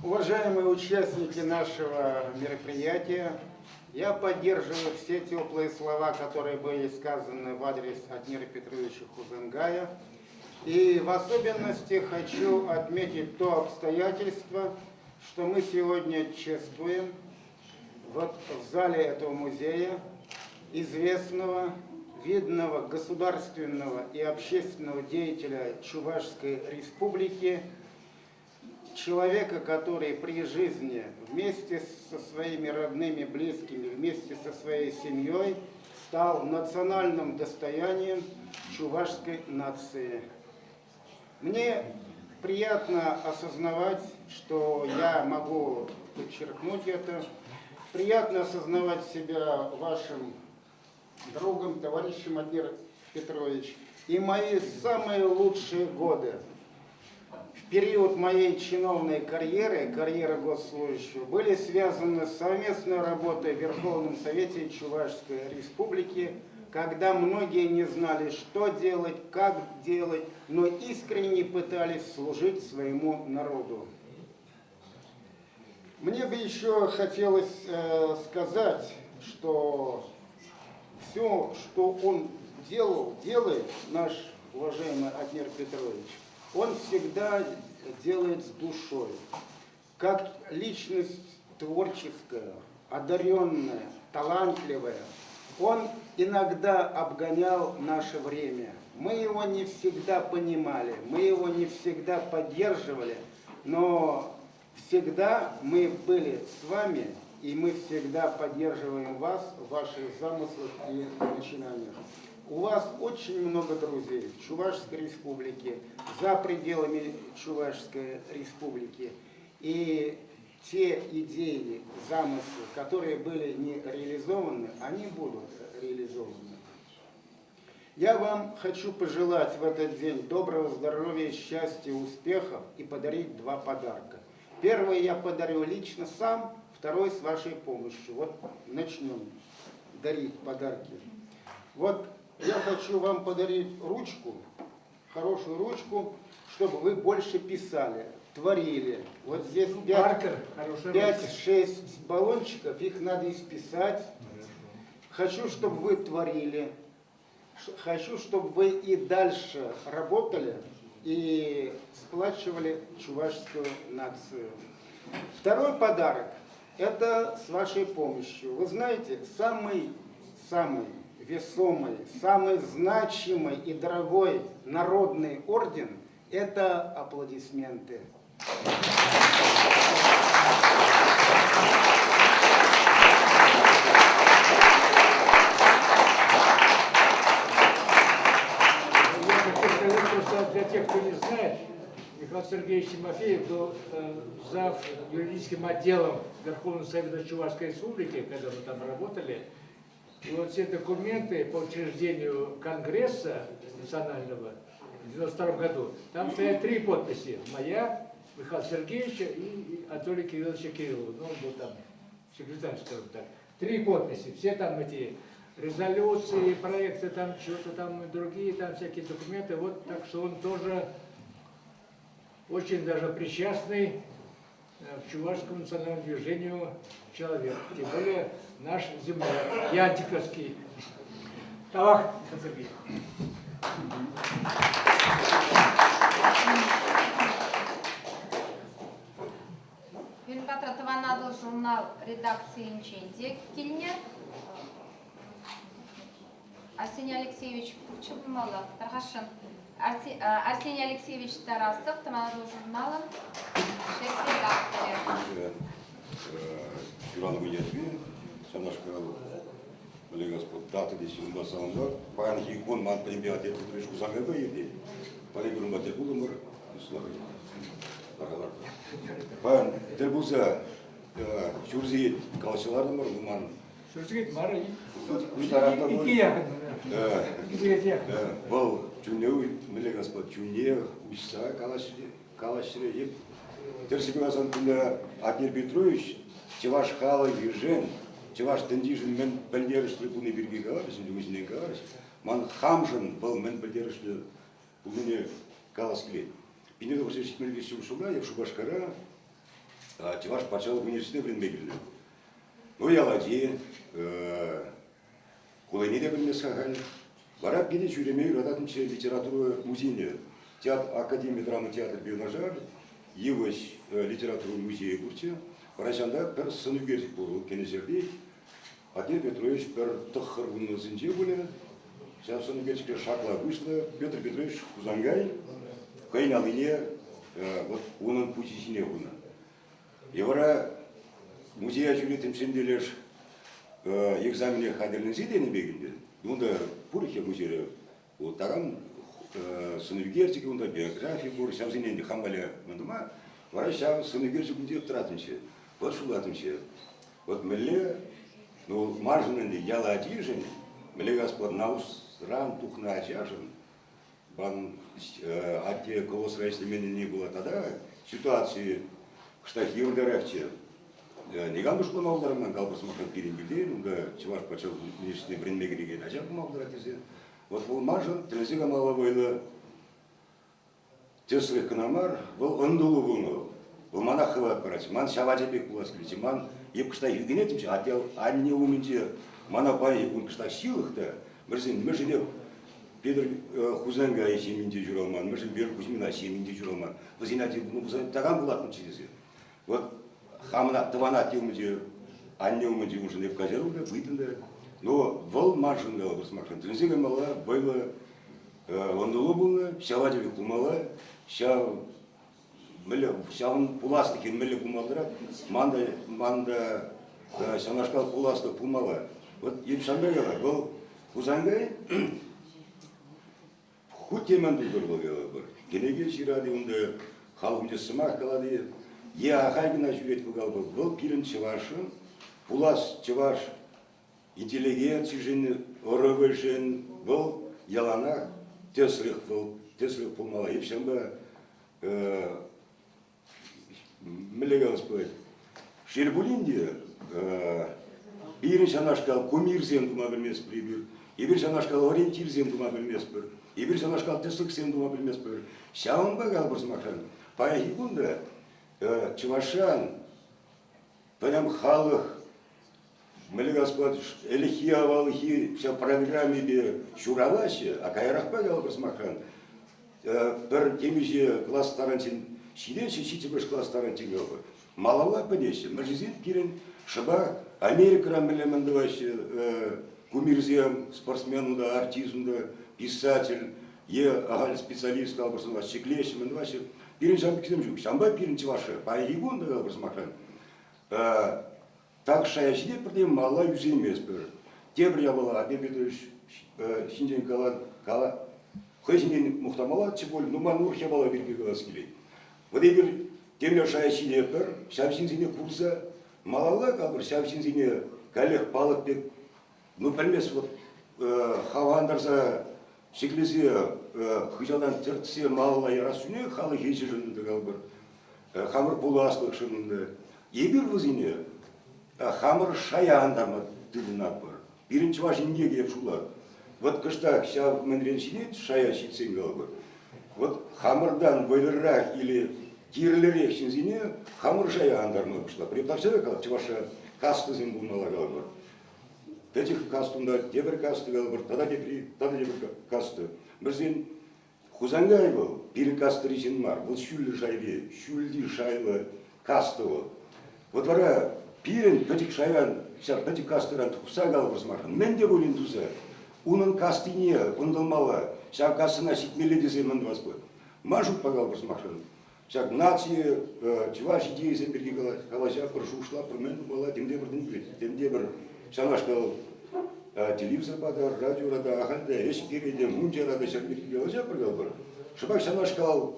Уважаемые участники нашего мероприятия, я поддерживаю все теплые слова, которые были сказаны в адрес Атнера Петровича Хузангая. И в особенности хочу отметить то обстоятельство, что мы сегодня чествуем вот в зале этого музея известного, видного государственного и общественного деятеля Чувашской Республики, человека, который при жизни вместе со своими родными, близкими, вместе со своей семьей стал национальным достоянием чувашской нации. Мне приятно осознавать, что я могу подчеркнуть это, приятно осознавать себя вашим другом, товарищем Атнер Петрович. И мои самые лучшие годы в период моей чиновной карьеры, карьеры госслужащего, были связаны с совместной работой в Верховном Совете Чувашской Республики, когда многие не знали, что делать, как делать, но искренне пытались служить своему народу. Мне бы еще хотелось сказать, что все, что он делает, наш уважаемый Атнер Петрович, он всегда делает с душой. Как личность творческая, одаренная, талантливая, он иногда обгонял наше время. Мы его не всегда понимали, мы его не всегда поддерживали, но всегда мы были с вами, и мы всегда поддерживаем вас в ваших замыслах и начинаниях. У вас очень много друзей в Чувашской Республике, за пределами Чувашской Республики. И те идеи, замыслы, которые были не реализованы, они будут реализованы. Я вам хочу пожелать в этот день доброго здоровья, счастья, успехов и подарить два подарка. Первый я подарю лично сам, второй с вашей помощью. Вот начнем дарить подарки. Вот я хочу вам подарить ручку, хорошую ручку, чтобы вы больше писали, творили. Вот здесь 5-6 баллончиков, их надо исписать. Хочу, чтобы вы творили. Хочу, чтобы вы и дальше работали и сплачивали чувашскую нацию. Второй подарок – это с вашей помощью. Вы знаете, самый весомый, самый значимый и дорогой народный орден – это аплодисменты. Для тех, кто не знает, Михаил Сергеевич Тимофеев был зав. Юридическим отделом Верховного Совета Чувашской Республики, когда мы там работали. И вот все документы по учреждению Конгресса национального в 1992 году, там стоят 3 подписи. Моя, Михаила Сергеевича и Анатолия Кирилловича Кириллова. Ну, он был там секретарь, скажем так. 3 подписи. Все там эти резолюции, проекты, там что-то там, и другие там всякие документы. Вот так что он тоже очень даже причастный к чувашскому национальному движению человек. Тем более наш земляк, Янтиковский. Тавах, Сергей. бұл журнал редакциянченде келіне. Арсений Алексеевич Курчевмалов, Тархашин, Арсений Алексеевич Тарасов, Тамару журналын, шеф-редакторы. Юран Гуятви, Санашкал, Олег Господ, даты десен басалында, паян хикон ман премиат етіп күрешку заңға ерде, паригурын батер бұлымыр, паян дербуза, шурзиет калшыларымыр, ұман. Шурзиет мары, Iki yakın. Бұл жүнеу, Олег Господ, жүне, ұшса, калашыры еп. Терсибе Асан күнде Аднер Петрович, Чеваш халы вижен, Чеваш тендижен мен білдерішлі бұны бірге қаларыш, өзінен қаларыш. Ман хамжын бұл мен білдерішлі бұны қалас келеді. 1975 жылда я в Шубашкара, Чеваш патшалық университетіне бірінме келді. Ну, яладе, қолайне де білмес қағал. Барап келе жүремей радатыншы литература музейіне, Академия драма театр Беонажар, Евось литературу музея Гурча, Парашанда бір сыны керзік болу кенесерде, Аднер Петрович бір тұққыр бұны зінде болы, сейчас сыны керзікке шақла вышло, Петр Петрович Кузангай, қайын алыне, оның путесіне бұны. Евара музея жүретін сенделер экзамене қадірлінсе дені бегінде, онда пұрыхе музея, тағам сынывгерчики, онда биография бұр, шамзиненде хамбаля мұндыма, вара шам сынывгерчикінде тұратыншы, вот шулатыншы. Вот мүлі, маржынынде яла адижын, мүлі Господ наус ран тухна ачажын, бан атте колос райслемене не было тогда, ситуации, кстати, ердарахче, неган бұшқылы мауылдарымнан қалбырсы маққан керен білден, онда Чеваш патшалық университетіне бірінме кереген ажақ мауылдар атесе. Вот бұл маржын, тілізігі мала бойлы тесілік кінамар, бұл ұндылы бұлны, бұл мана қыват барасы, ман шаваджабек бұлас келесе, ман еп қышта егінетімші, ател анне өмінде мана бай егін қышта силықта, міржіне Петр Хузанга есеменде жүр алман, міржін Бер Кузьмина есеменде жүр алман, бұзин әте бұны таған бұлатын чедесе. Вот хамына тывана темінде, анне өмінде ұшын еп қазерілді, бұйтынды. Но вол маржын дала бір смақшын. Тілінсеге мала, байлы ондылы бұлны, шаваджабек бұлмала, шавын пуласты кен мүлі бұлмалдырат, манда шанашқал пуласты бұлмала. Вот еп шамбегала, бұл Хузангай, худ теменді көргіла бір. Кенеге ширады онда халқымде сымақ қалады, ағайгына жүрет бұғал бұл. Бұл пирін Чевашын, пулас Чеваш, интеллигенция жин, оровый жин, был яланах, теслих пулмала. И всем бы милегал спать. Шербулинде бирин шанашкал кумир зем дума bilmez прибир. И бир шанашкал ориентир зем дума bilmez бір. И бир шанашкал теслих зем дума bilmez бір. Шаун багал бір смахан. Паяхигунда Чевашан, прям халых. Мили Господ, элихи авалихи, вся программе бе шураваще, а кайрах пагал просмахан. Пер темиже класс тарантин, сиденче читибеш класс тарантин галба. Малала подеще, мажизит кирен, шаба, Америка рамелемандаваще, кумирзем, спортсмен да, артизм да, писатель, агаль специалист галбарсан вас, чеклещ, мандаваще, пирен жамбиксем жук, шамба пирен чеваше, паягигун да галбарсмахан. Так шаяшиде бірден мала юзе емес бір. Тебір ябала, Аднер Петрович, шинжен кала, хойшинен мұқтамала, чебол, нуман ұр ябала бірге қаласы келейді. Воде бір темлер шаяшиде бір, шавшинзіне курса, малала қалбір, шавшинзіне кәлек балық бек, білмес, хавандарса, шеклесе, хыжадан тіртсе малала ярасуне, халы хейші жынынды қалбір, хамыр пулы аслық жынынды. Ебір вызине, хамыр шаяндарма тылынап бар. Бірінші вашын не кеп шулар. Вот кыштак шав мәнрен шинет, шая шитсен қалбыр. Вот хамырдан вайлыррақ или кирлерек шинзине, хамыр шаяндарма пышла. Прептавшада қалып, чываша касты зен бұлмала қалбыр. Тәтіх кастында дебір касты қалбыр, тада дебір касты. Бірзен Хузангай был, бірі касты речен мар, бұл шүлі жайлы, шүлді жайлы касты был. Вот вара пирен петик шаян, сейчас петик кастеран тухса галбырс махан. Мен де болин туза. Унын кастине, ундалмала. Сейчас касына ситмели дезе мен васпы. Мажут погалбырс махан. Сейчас нации, чуваш идеи заберги галажа, прошу ушла, промен была, тем дебр, тем дебр. Сейчас сказал телевизор бада, радио рада, ахальда, эшкиреде, мунджа рада, сейчас берги галажа прогалбыр. Шабак сейчас сказал,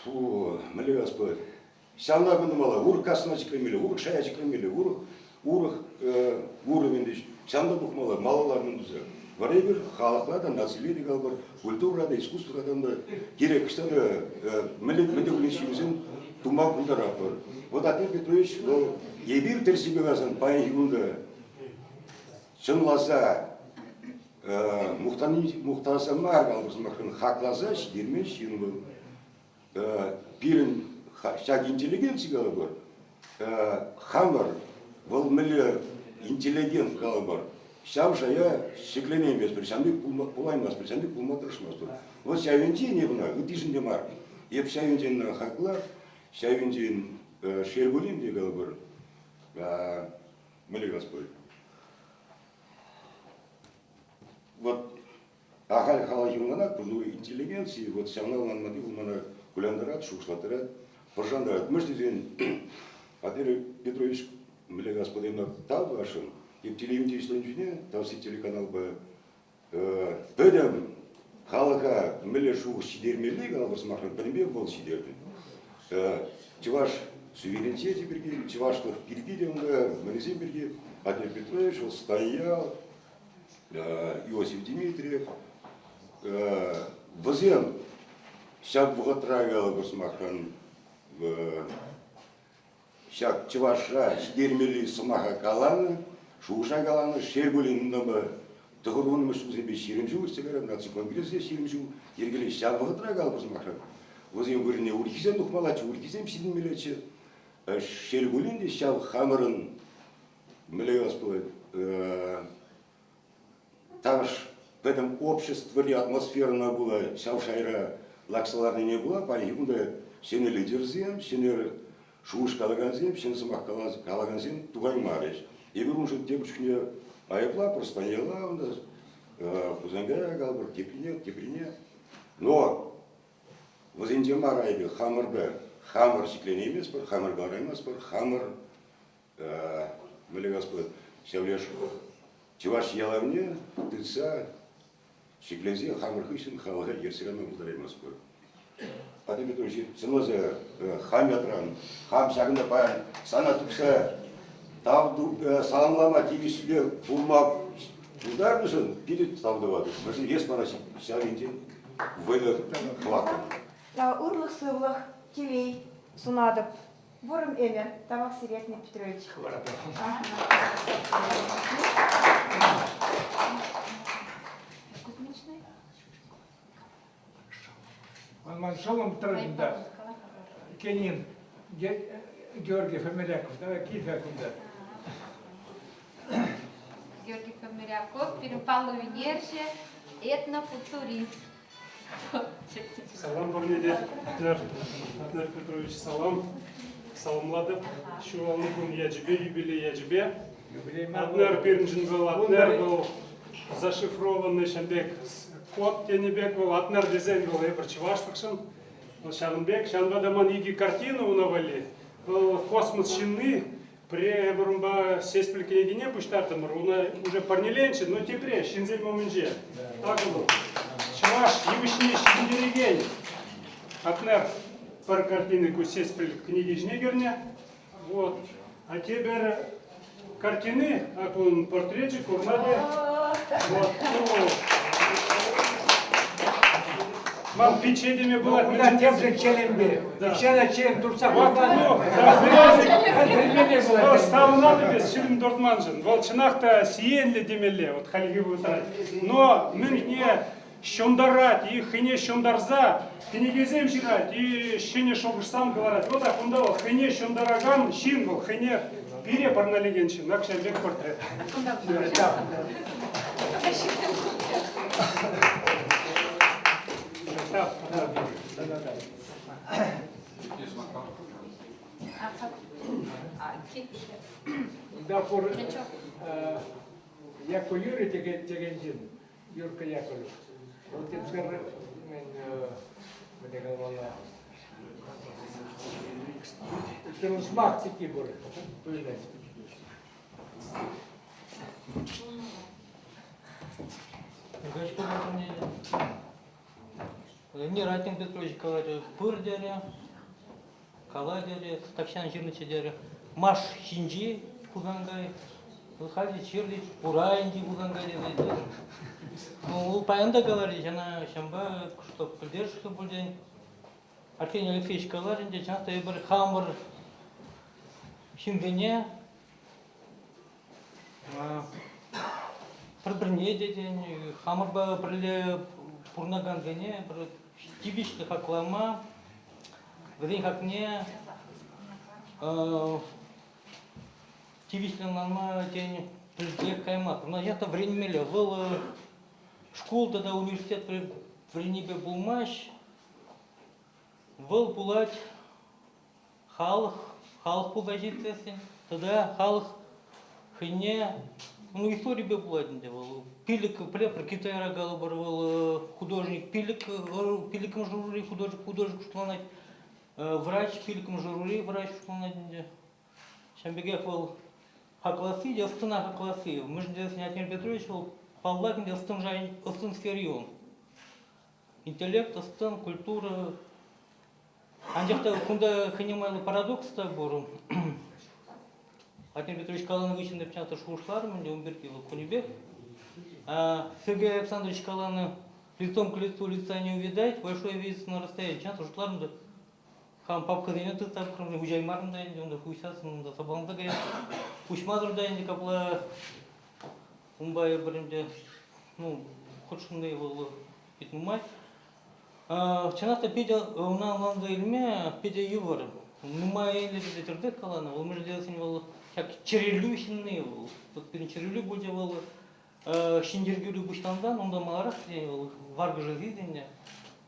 фу, мали васпы. Сянна бundumala, uruk kasına çıkramıyla, uruk şaya çıkramıyla, uruk vindиш. Сянда бухмала, малаларның düzü. Var bir halklarda, nasilleri kalbar, kulturada, iskusturada da gerek işte millet medeniyetçimizin tumak bunlar yapar. Вот Атнер Петрович, ебир терсибе газан, паян yılında çınlasa, muhtasamlar kalbırsın bakın, haklasa, şidirmiş yılında birin şak intelligensiya var. Хамар, вол милли интеллигент калбар. Шавша я шекленем без причанды пулаймас причанды пулматрышмас. Вот шавинтин не бна, гытишин демар. Еп шавинтин на хакла, шавинтин шербулин де калбар. Милли Господь. Вот ахаль халахимлана, ну интеллигенции, вот шавналан мати улмана куляндарат, шушлатарат. Пожалуйста, мы же Атнер Петрович, милли господин, тал вашим, и в телевидении что нибудь там все телеканал бы, бедем, халака, милли шу сидермели, галбарс махан, понимаете, был сидермели. Чеваш суверенитете берги, чеваш что впереди, Маризим берги, Атнер Петрович, он стоял, Иосиф Дмитриев, возем, сейчас богатра галбарс махан, сейчас чеваша сидермели самаха каланы, шуша каланы, шербулин набы, тохурун мышузы без ширимжу, севером наци конгрессе ширимжу, ергели сейчас богатра галбарс махан. Возем говорили, уркизем нухмалачи, уркизем сидермелечи, шербулин сейчас хамарен, милиос плод, таш в этом обществе атмосферно было, сейчас шайра лаксаларны не было, поэтому сені лидерзем, сені шуш калаганзем, сені самах калаганзем тугай мареш. И вы уже девочки айпла, простояла у нас, хузангая галбар, киприне. Но в Индии марайбе хамар шикленемес пар, хамар гараймас пар, хамар милли Господь, севлеш чеваш ялавне, тыца, шиклензе, хамар хышин, халага ерсирана уздараймас пар. Атнер Петрович, сеноза хам ятран, хам шагында паян, сана тукса, тавду саламлама тивисүде пулмап, удар мышын, пилит тавдывады. Мышын ес мана шагинтин, вылы хлакын. Урлық сывлық, телей, сунадып, бұрым эмер, табақ сирек Атнер Петрович. Он шалом трудно, Кенин, Георгий Фомиляков, давай кифе куда. Георгий Фомиляков, Перепалу Венерже, этнофутурист. Салам Бурнеде, Атнер Петрович, салам. Саламладып, шувалны күн яджибе, юбилей яджибе. Атнер Пирнжин был, Атнер был зашифрованный шамбек. Код тенебек был, Атнер дизайн был, я прочеваштықшын. Шағынбек, шанбадаман иги картину унавали. Был космос шинны, при бұрынба сеспілкенегене бұштартымыр. Уна уже парниленші, но тепре, шинзель момынже. Так был. Чуваш, ебішіне шиндереген. Атнер пар картины ку сеспіл книгижне герне. Вот. А теперь картины, акун портретчик, урнаде. Вот. Мам печеньями была. На тем же челембе. Печенье челем турца. Вот, стал надо без шилим дортманжин. Вот чинахта сиенли демеле, вот халиги вытрать. Но мы не шондарать, и хине шондарза, книгизем жирать, и шине шогушсам говорят. Вот так он дал, хине шондараган, шин был, хине пире парналигеншин, накша бек портрет. Да, пор Яко Юрий Тегенжин, Юрка Яковлев. Вот я скажу, мне говорила, что он смах таки будет. Не Ратин Петрович говорит, пыр дере, кала дере, такшан жирнычы дере, маш шинжи кузангай, выходи чирлич, урайнди кузангай дере. Ну, паянда говорит, жана шамба, что поддержка будет. Арсений Алексеевич Каларин, часто я говорю, хамбар шиндене, пробрне дедень, хамбар ба приле пурнаган дене, тибичный хаклама, день хакне, тибичный норма день приле каймат. Но я-то время мели, был школ тогда университет время был маш. Был пулать халық позициясын, тогда халық хыне, ну история бы была не был. Пилик препор Китайра галбар был художник, пиликом жури художник что он врач пиликом жури врач что он Шамбегев был хакласы, девствена хакласы. Мы же здесь Антон Петрович был Павлакин девствен жай остан сферион. Интеллект, остан культура. Анжақта күнде хынемайлы парадокста бору. Антон Петрович Каланович деп чанта шушлар, менде 11 кило кунибек. Сергей Александрович Каланы лицом к лицу лица не увидать, большой вид на расстоянии. Чанта шушлар, менде хам папка дейін тұстап, кірімде ұжаймарын дайын, онда хуйсасын, онда сабалында гая. Пушмадыр дайын, капла умбай бірімде, ну, хотшындай болу етмумай. Чанақта педе ұнағыланды елме, педе ювар. Нұма елі біде түрдек қаланы, ол мүрдесін болу, черелю ішінне болу. Вот бірін черелю бұлде болу, шиндергілі бұштандан, онда маларақ дейін болу, варғы жазы дейінде.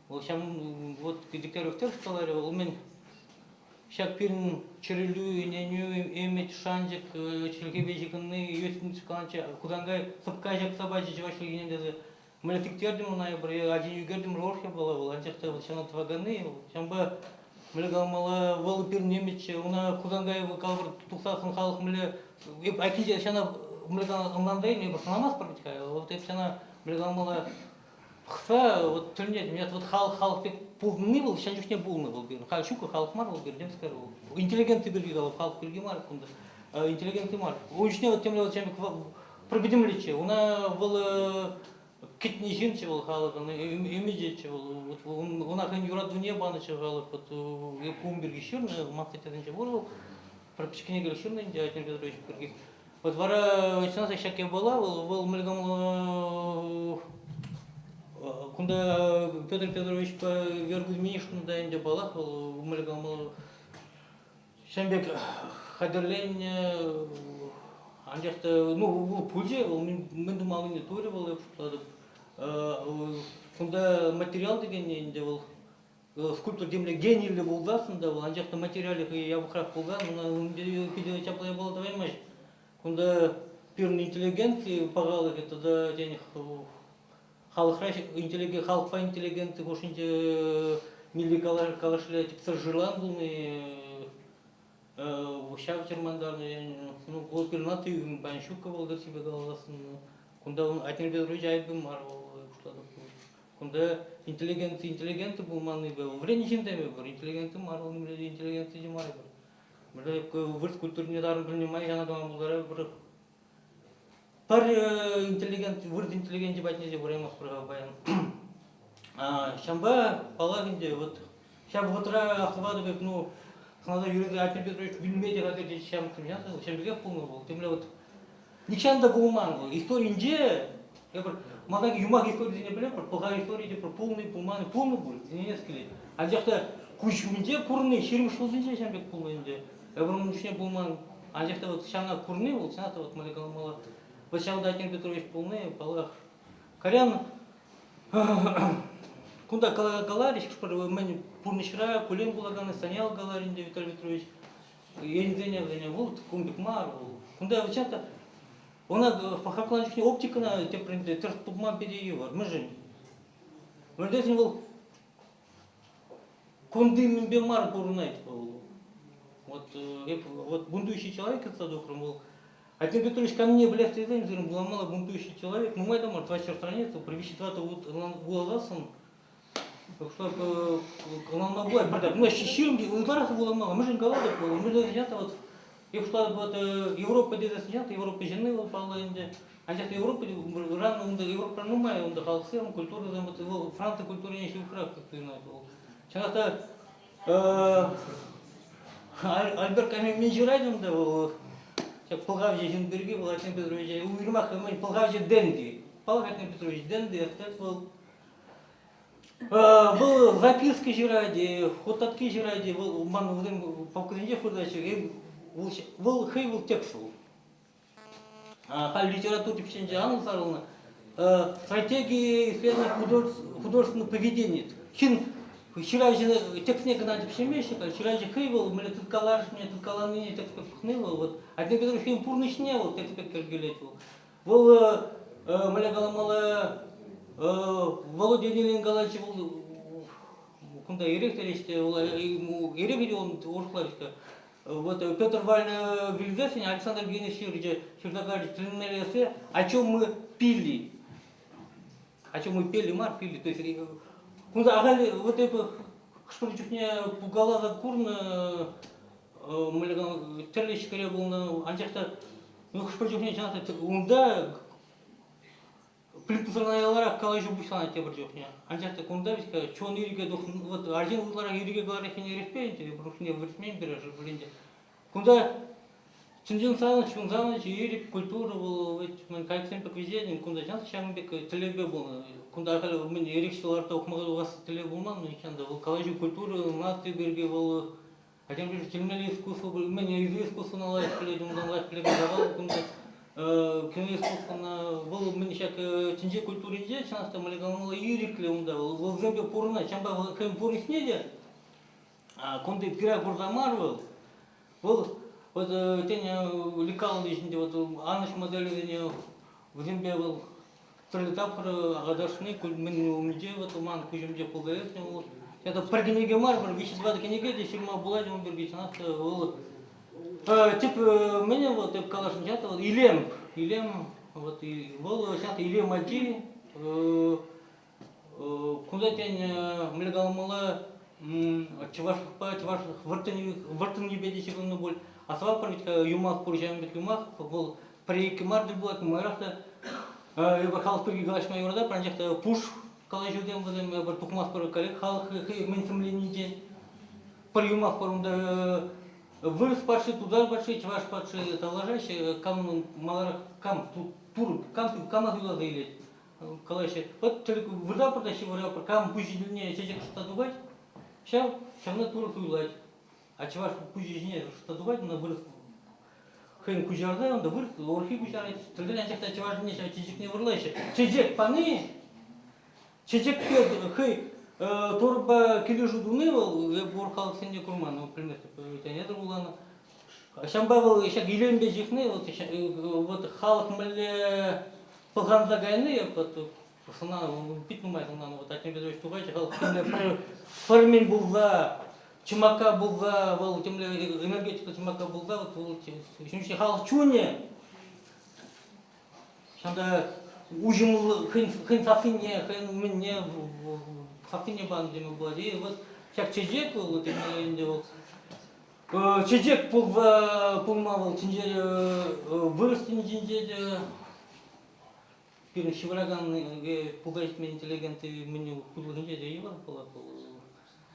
Ол шам, вот, дикторовтер сказали, ол мен шак бірін черелю, ененю, емет, шанжик, челкебе жекінне, өсінді қаланча, кудангай, сыпқа жак сабачы жывашлы енендеді. Мелефиктердим она бір один югердим рорхе была, был анжақта шана тваганы, шамба мелегалмала валы пир немече, она кузангаева калбыр тухсасын халық меле, айкиже шана мелегалмандай не бір санамас практика, вот это шана мелегалмала хса, вот түрнет, меня вот халық пек пулны был, шанжушне пулны был бир, шука халық мар был бир, дем скажу, интеллигенты бирги галып, халық бирги мар кунда, интеллигенты мар. Учне вот темле вот чамик пробедимличе, она был Китни жинче был халыган, имидече был, он ахен юрад в небо начал халык, вот я кумберги ширный, мастер тенче был, пропечки не говорил ширный, я Антон Петрович перги. Вот вара чнаса шаке была, был мелгам, кунда Петр Петрович по вергу минишну да инде балах, был мелгам, шамбек хадерлень. Анжақта, ну, пульже, мен думал, не туре был, кунда материал деген де был, скульптор демле генийли был засында был, анжақта материалы я бухрак болған, мына пиде чаплай было давай маш, кунда пирный интеллигенции пағалы тогда денег халық па интеллигенции кошинде милли калашля типсар жырлан был Шав Чермандарный, ну, гол пернатый, банщука был до себя голосом, куда он один без ружья был марвал, что-то. Куда интеллигенты был манный был, время чем теме был, интеллигенты марвал, интеллигенты не марвал. Мы вырт культурный дар принимаем, я на дома был дар, пар интеллигент, вырт интеллигент бать не забываем их баян. Шамба Палагинде, вот, сейчас вот ахвады как ну. Надо Юрий Антон Петрович bilmedi kadar geçeceğim kimyası, şimdi gel bunu bul. Temle ot. Nişanda bulman bu. İstorince, ya bir madem yumak istorisi ne bile, pulgar istorisi, pulni, pulmani, pulni bul. Ne skili. Ancak da kuşunca kurni, şirmiş olunca şimdi pulnince. Ya bunun için bulman. Ancak da şana kurni bul, şana da malikalmalı. Başında Антон Петрович pulni, palah. Karyan Кунда Галарич, мен пурнишра, кулем булаганы, Санял Галарин, Виталий Петрович. еринзене был кумбик мар. Кунда вчата она похакланчик оптика на те принте терпма перею var. Мы же. Мы десен был кунды минбе мар бурнайт был. Вот бунтующий человек это докром был. Атин Петрович ко мне, блядь, ты знаешь, был мало бунтующий человек. Ну, мой домар, 20 страниц, привещит вот глазасом. Что он на бой, продать. Мы щищим, он два раза было мало. Мы же голодали, мы же снято вот. И что вот Европа где-то снято, Европа жены упала Индия. А сейчас Европа рано, он Европа ну май, он дохал всем культуру, там Франция культура не еще украк, как ты знаешь. Сейчас Альберт Камиль Менжирадин да. Полгавжи Зинберги, Владимир Петрович, у Ирмаха мы Полгавжи Денди. Владимир Петрович Денди, опять был записки жиради, хотатки жиради, был ман по кузине фудачи, был хейвул тексту. А литература печенье Анна Сарловна, стратегии исследования художественного поведения. Чин Вчера текст не гнать пшемещика, вчера же хейвал, мне тут калаш, мне тут каланы, текст пхныло, вот. А ты Петрович им пурничне, вот текст кергелетил. Вол, мне галамала, Володя Николаевич, куда иректористе, иректористе он уршлавичка. Вот Петр Вальна Вильзесин, Александр Евгеньевич Черногорич, тренеры, о чем мы пили. О чем мы пели, мар пили, то есть куда агали вот это что чуть не пугала за курна мы терлич скорее был на анчахта ну что чуть не чанта унда припузанная лара калажу бушана те бержохня анчахта кунда виска чон ириге вот аржин лара ириге говорит не респенте брушне вырсмен береж блинде кунда Чинжин Саныч, ирик культура был, ведь мы как всем поквизение, кунда чанс шамбек телебе был, кунда хали мы ирик шиларта окмагал вас телебулман, мы чанда был калажу культуры, нас берги был, а тем более тельмели искусство был, мы не из искусства на лайф плеем, на лайф плеем давал, кунда кино искусство на был мы сейчас чинже культуры не чанс там легал ирик леум давал, был зембе пурна, чамба кем пурни снеде, а кунда пира бурдамар был вот тень лекал лишний вот аныш модели в земле был пролетапр агадашный кульмин вот ман кужемде пугает него это прогнеге мармар вещества книги де фильма була он бергич нас был тип меня вот тип калашничата вот илем вот и был сейчас илем один куда тень млегал мала чуваш вартан не бедичек он боль а свал править юмах поржаем бит юмах был при марде была марахта хал пиги галаш майорда пранжакта пуш калажудем будем бір тукмас пар коллег хал менсемлени день при юмах порунда вырос паши туда большой чваш паши таложащий кам маларах кам тур кам камазула заилет калаши вот только вода продащи вода кам пужильнее чечек что дубать сейчас на тур туйлать а чуваш пужильнее что дубать на вырос хен кужарда он да вырос орхи кужарда тогда начать чуваш не чечек не вырлаще чечек паны чечек пед хей торба килежу дуневал борхал сенде курман например не другулана шамбавал еще гилембе жихны вот халк мле поганда гайны вот сына питнумай сына вот от небес тугай халк формин был за чумака был за вот тем энергетика чумака был за вот еще халк чуне шанда ужим хин сафине хин мне сафине банде мы были вот как чечек вот именно вот чечек пулмавал чинжере вырасти чинжере первый шевраган пугает меня интеллигенты меню куда не его было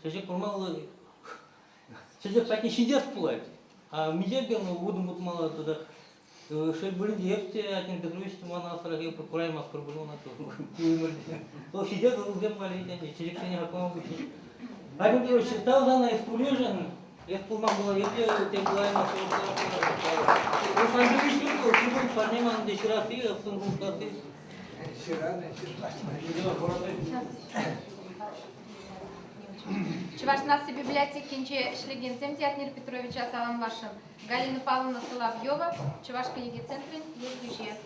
чечек пулмавал чечек так не сидят плать а меня бел будем вот мало туда что были девки от них Петрович мана сраги прокурай мас проблема то сидят в земле они чечек не какого выше а Петрович считал за на эксклюжен я помогла, я тем главное, что он говорит, парни, man дешера фига, он будет платить. Чуваш нации библиотеки кинче шлегенцем Тиатнир Петровича салам вашим. Галина Павловна Соловьева, Чуваш книги центрин, Езгюже.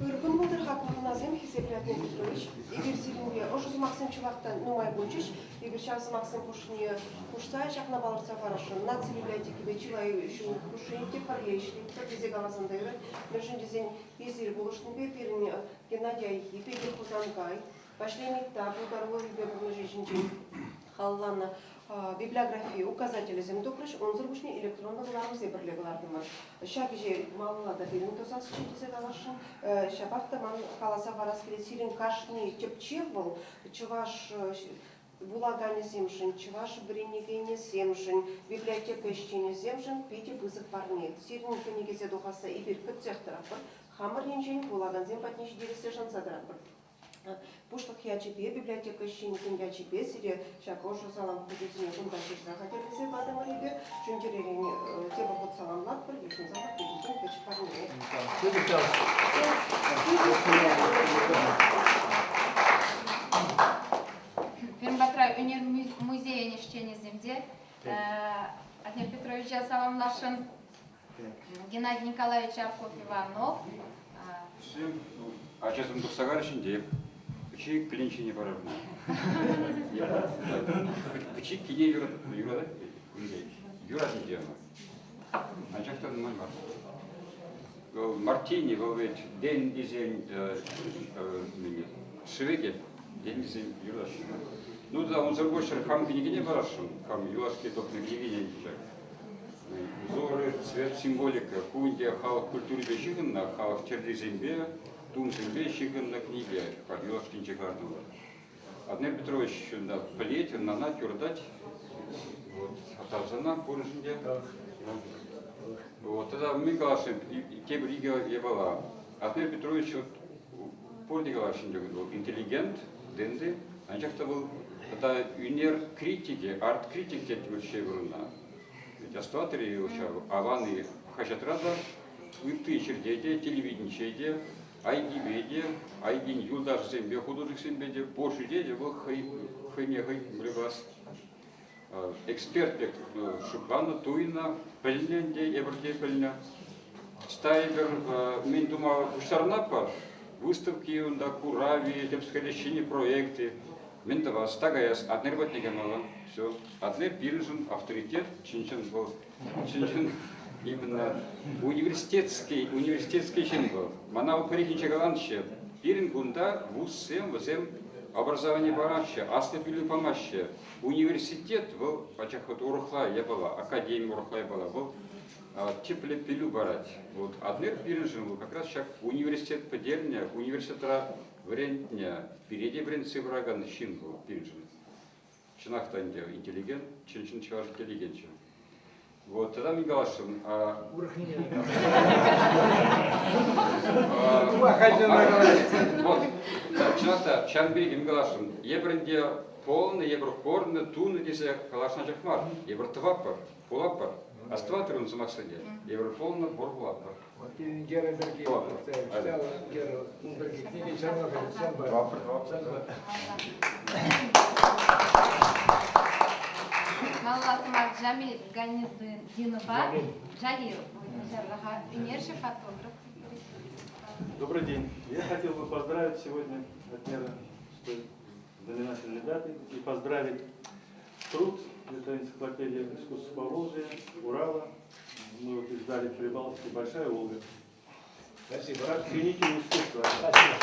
Urgun budur hakkında nazım Hizeplatne Petrovich. Игорь Зеленбе, ошо Максим Чувахта, Номай Гучич, Игорь Чавс Максим Пушни, Пушсай, Шахна Баларца Фарашин, Наци библиотеки Бечила и Пушинки, Парлешли, Традизе Галазандера, Межин Дизень, Изир Булушный Пепирни, Геннадий Айхи, Пегер Хузанкай, пошли Мита, Бударовой Бебурный Жижинчин, Халлана, библиография, указатели земдокрыш, он зарубушни электронного лару зебрлеглардыма. Шагже маллада фильм тосас читизе галашын, шабафта ман халаса вараскеле сирин кашни тепчевал, чуваш булагане земшин, чуваш бренигене земшин, библиотека ищене земшин, пити бызык парнет. Сирин книгезе духаса и бир кыцехтарапыр, хамыр енжен булаган земпатниш диресе жансадрапыр. Пуштах ячипе, библиотека ищенизм ячипе, сире шакошу салам кудесине кундашиш захотелизе бадамарибе, чунтеререни теба ход саламлат, пыргишин захот кудесин печпарне. Пермбатрай унер музея нищения земде. Атнер Петровича салам нашим. Геннадий Николаевич Арков Иванов. А сейчас он тут сагаршин деп. Кичи клинчине барабна. Кичи кине юрада. Юрада дема. Анчактан ман бар. Мартини говорит, день дизень швеге, день дизень юрашин. Ну да, он забольше хам княгине барашин, хам юлашки топны княгине чак. Узоры, цвет, символика, кунде, халық культуры бешігін, халық терді зембе, тун зембе, шігін на книге, как юлашкин чекарду. Аднер Петрович да плеть, нана тюрдать, вот, атарзана, поржинде. Вот, тогда мы галашим, те брига ебала. Аднер Петрович вот порди галашин был интеллигент, денде, анчакта был, это юнер критики, арт-критик тетмершей вруна. Астуатори аваны хачатрада, уйты чердеде, телевиденчеде, айдиведе, айдин юлдаш зембе, художник зембеде, больше деде был хайнехай мребас. Эксперт шуплана, туина, пельненде, эберде пельня. Стайбер, мен дума, штарнапа, выставки, да, курави, демсходящие проекты. Ментова стагаяс, аднер батнигамала, все. Аднер пиржен, авторитет, чинчен был, чинчен именно университетский чин был. Манау парихи чагаланще, пирен гунда, вуз всем образование баранще, астепилю помаще. Университет был, пачахот урухла я была, академия урухла я была, был тепле пилю барать. Вот аднер пиржен был как раз сейчас университет подельня, университета врентня, впереди вренцы врага щин был пиржен. Чинах танде интеллигент, чин чуваш интеллигент. Вот тогда мы галашим. Вот, чинахта чанбеги мы галашим. Ебренде полный, еброхорный, туны дизе калашна жахмар, ебртвапар, пулапар. Астватер он замасаде. Ебрполно боргулапар. Вот и Гера Берги, Гера Берги, книги Чернобыля, Малласымар Джамиль Ганидинова, Джалил, фотограф. Добрый день. Я хотел бы поздравить сегодня, Атнера, с той знаменательной датой, и поздравить труд. Это энциклопедия искусств Поволжья, Урала. Мы вот издали в Прибалтике «Большая Волга». Спасибо. Как ценитель искусства. Спасибо.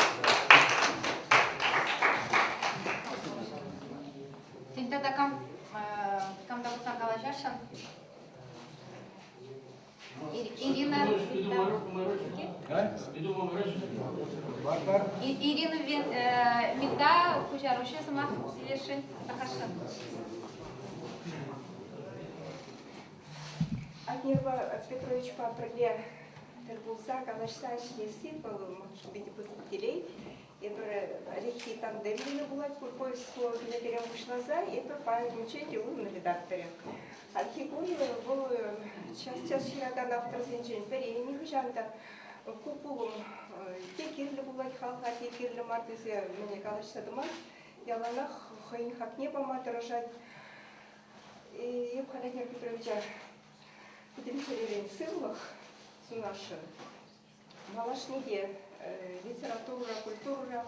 Тогда кам да галажашан. Ирина Ирина Мида, Кужаруши, Самах, Селешин, Ахашан. Атнер Петрович Папрле Тербулса, Калашса, Шлеси, может быть, посетителей. Это речи там Демина была, куркой слово не перемушлаза, это по обучению на редакторе. Архикун был сейчас ширадан автор зенжен переменник жанта купулум текирлі булай халқа Кирлі мартезе мне калашса думас, ялана хойн хакне бама дорожать. И я Владимир Петровича Петричеревен сыллах с нашим. Малашниге литература, культура,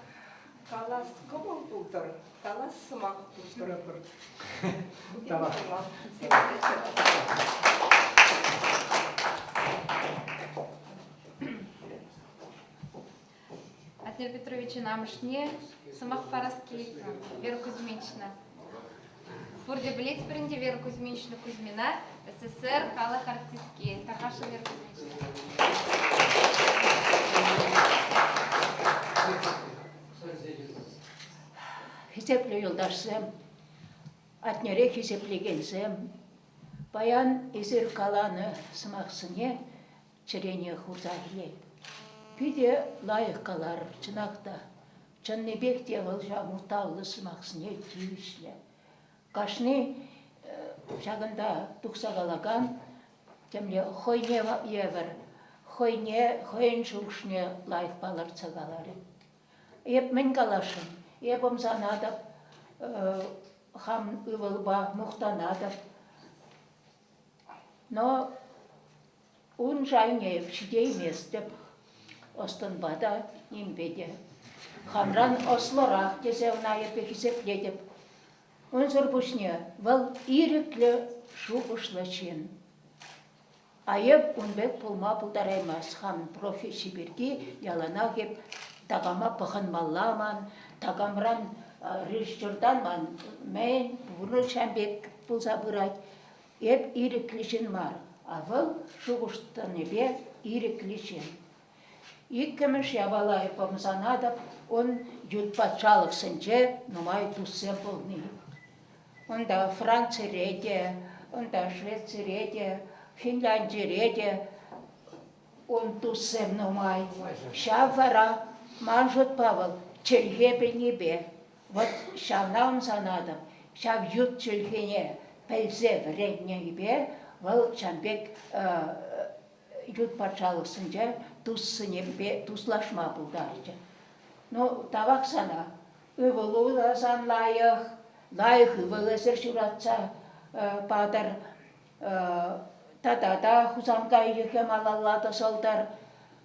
калас комон тутор, калас смак тутор. Атнер Петровича намышне самах параски Вера Кузьминична. Фурде билет принди Вера Кузьминична Кузьмина, СССР, Калах артистки, Тахаша Вера Кузьминична. Хисеплі yoldaşsam, atnere hiseplегенсем, баян изер каланы сымақсыне чирене хурзахилет. Пиде лайық калар чынақта, чыннебек девыл жамуртаулы сымақсыне тиюшле. Кашны жағында тұқсағалаган, темле хойне евір, хойн шулшне лайық балар цагалары. Еп мен калашын, ебім занадып, хам ывылба мұқтанадып. Но он жайне шидеймес деп, остынбада нембеде. Хамран ослырақ десе ұнайып екізепледіп. Он зұрбушне, вал иреклі шу ұшлачын. Айып унбек пулма пулдараймас хам профессии берги ялана кеп тагама пахын малламан, тагамран режиссерданман, мен бұны шәмбек пулса бұрайт. Еп иреклішін мар, авыл шуғыштан ебе иреклішін. Иккіміш ябалай помзанадып, он юлпатшалық сынче нумай туссем полны. Онда Франция реде, онда Швеция реде, Финляндия реде, он туссем нумай. Шавара манжут Павел, чельге небе. Вот шавна он занадып, шав ют чельгене, пәлзе вредне ебе, вал чамбек ют патшалық сынче туссынебе, туслашма бұлдарчы. Ну, тавақ сана, ывылу сан лайық, ывылы сіршуратса падар, тадада хузанға үйекем алалады солдар,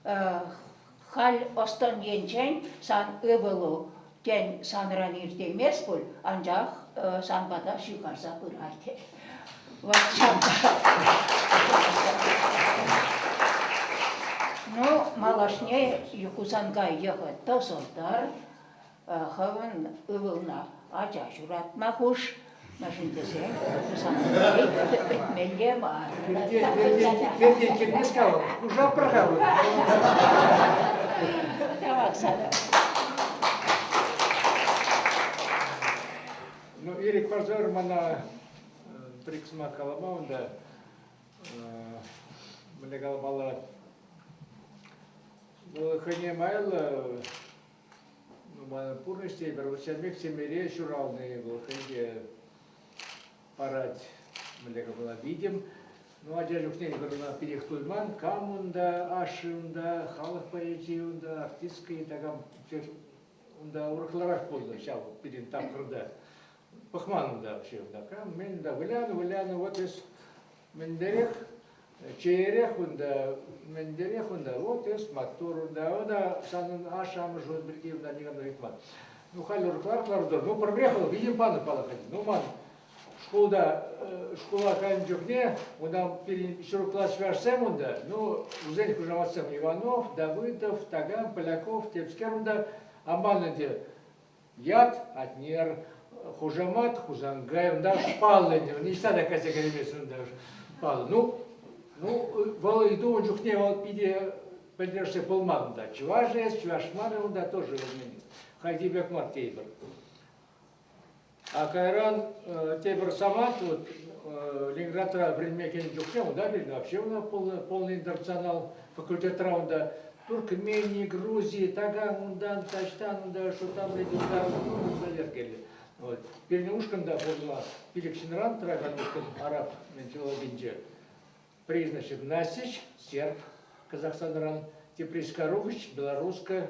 хал остан енчен сан ывылу, кен санран ирдемес бұл, анжақ санбада шүкарса бұрайды. Вот чамда. Ну, малашне юкузанга ехать то солдар, хаван ывылна ача журат махуш, машинтесе, юкузанга мелле мар. Перден келмес кавы, ужап прохавы. Давак сада. Ну, Ирик Пазар мана триксма калама, онда мне калмала хане майла, мана пурности, первосемик семере шуралные был хане парать, мне калмала видим. Ну, а дядя Жукней говорила перехтульман, камунда, ашунда, халах поэзиунда, артистские, тагам, онда урхларах болды, шал перед там круда. Пахману да все, да, мен да выляну, вот из мендерех, черех, мендерех, вот из матур, да, санын ашам жует биргив, да, нигам ритман. Ну, халюр клар, ну, пробрехал, видим паны палахать, ну, ман, школа кайм жукне, онда шурук класс версем, онда, ну, узель хужаватсам Иванов, Давыдов, Таган, Поляков, Тепскер, онда, амбананде, яд, атнер, хужамат, хузангай, да, шпалы, не стада кася калимес, да, шпалы. Ну, вал иду, он жухне, вот иди, поддержи полман, да, чувашес, чувашманы, он да, тоже возьмет. Хайди бекмат тейбр. А кайран тейбр самат, вот, Ленинград предмекен жухне, он да, вообще у нас полный интернационал, факультет раунда, Туркмении, Грузии, Таган, Мундан, Тачтан, да, что там, Ленинград, вот. Пернеушкан, да, была Пиликшинран, Траганушкан, араб, ментилогинджи. Призначен Насич, серб, Казахстанран, Теприйска Ругич, белоруска,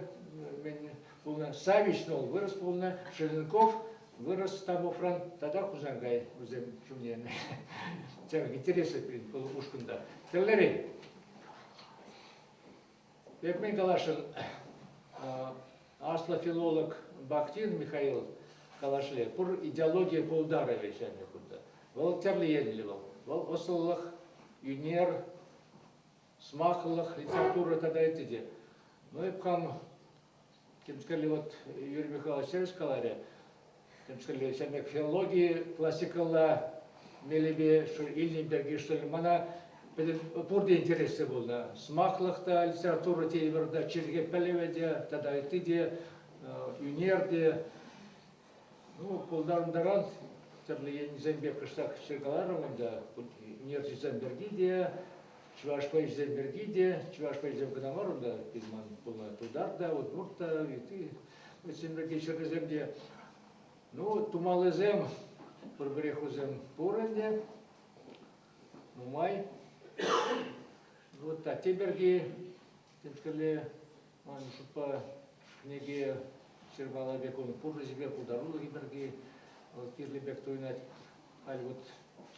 полна Савич, но вырос полна Шеленков, вырос там офран, тогда Хузангай, узем чумнен. Тем интересы перед полупушкунда. Теллери. Бекмен Калашин, аслофилолог Бахтин Михаил Калашле, пур идеология по удару вещами куда. Вол терлиенливал, вол ослах, юнер, смахлах, литература тогда и т.д. Ну и пхам, тем сказали, вот Юрий Михайлович через Каларе, тем сказали, всякие филологии, классикала, мелебе, что Ильненберги, что ли, мана, пурде интересы было. Смахлах-то литература телеверда, черге пелеведе, тогда и т.д. Юнерде, ну, полдаран-даран, я не замбек, что Чергаларом, да, Юнерде Замбергиде, Чувашпай Замбергиде, Чувашпай Замканамаром, да, Пизман полный удар, да, вот Нурта, и ты, вот Замберги Черноземде. Ну, Тумалезем, Пурбрехузем Пуранде, Нумай, вот Татиберги, тем сказали, он шупа книги Сербалабек, он Пурзебек, Ударулы Гиберги, вот Кирлибек Туйнат, аль вот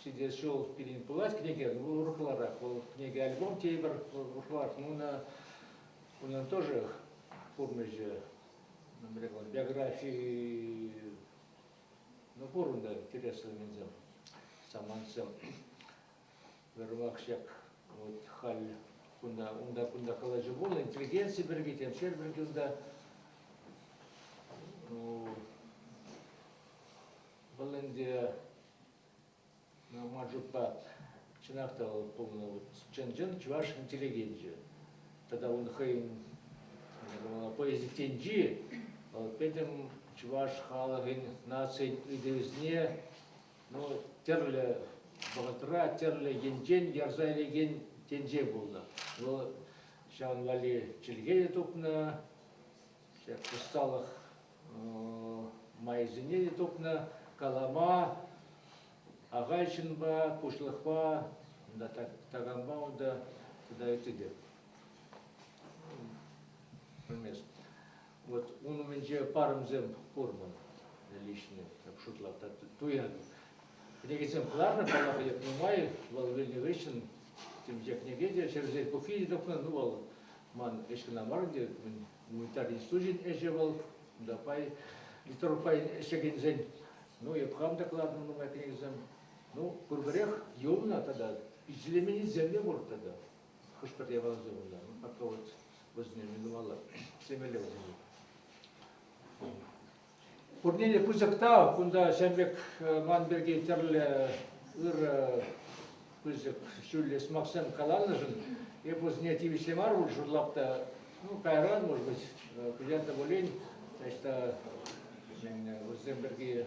сидел шел перед пулать книги, ну, Рухларах, книги альбом Тейбер, Рухлар, ну, он тоже Пурмеже, биографии, ну, Пурунда, интересно, мензем, саманцем, Вермакшек, вот Халь, кунда калажи был, интеллигенция берги, тем черберги, да, ну, Балендия, ну, Маджупа, Чинахта, полно, Ченджин, Чуваш, интеллигенция. Тогда он хейн, поезде Тенджи, Петем Чуваш, Халагин, наций, идеизне, ну, терле, Богатра, терле, Генджен, Ярзайли, Ген, Тенже было. Ну, Шан Вали, Чельгея тупна, в сталах, Майзине тупна, Калама, Агайчинба, Пушлахба, да, Тагамба, да, туда и туда. Вот он у меня паром зем Пурман, личный, как шутлав, туян. Книги зем кларно, палаха я понимаю, волвельный вещен, тем же книги, через это пухи, ну, вол, ман, еще на марде, гуманитарный студент, эжевал, да, пай, литеру пай, эшегензен. Ну, я пхам докладно, ну, моя книга зем. Ну, Курберех, Йомна тогда, и зелемени земли был тогда. Хушпат я вам земля, ну, пока вот вознеименовала, 7 лет земли. Пурнили пузакта, кунда Шамбек Манберги терле пузак шулли с Максим Каланажин, я позднее Тивишлемар журлапта, ну, Кайран, может быть, куда-то болень, значит, Земберги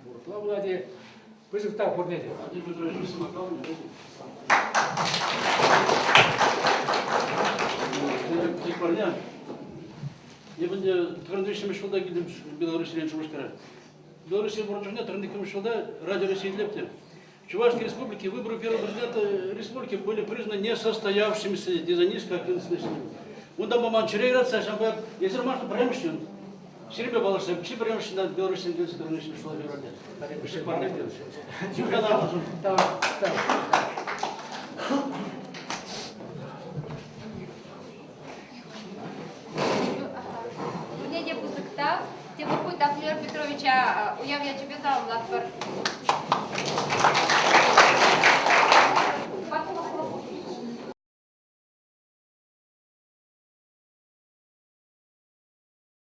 Буртла Влади, пузакта пурнили. Парня, я бы трендвишем шелда гидем Беларуси Чувашкара. Беларуси борожня трендиком шелда радио России Лепте. В Чувашской республике выборы первого президента республики были признаны несостоявшимися дизайнерских активностями. Он там маманчерей рация, чтобы если марка премьер, Серебря балашем, пиши премьер на Беларуси трендвишем шелда города. Пиши парня. Чемпионат. Те выходит Ахлер Петровича, уяв я тебе зал, Латвар.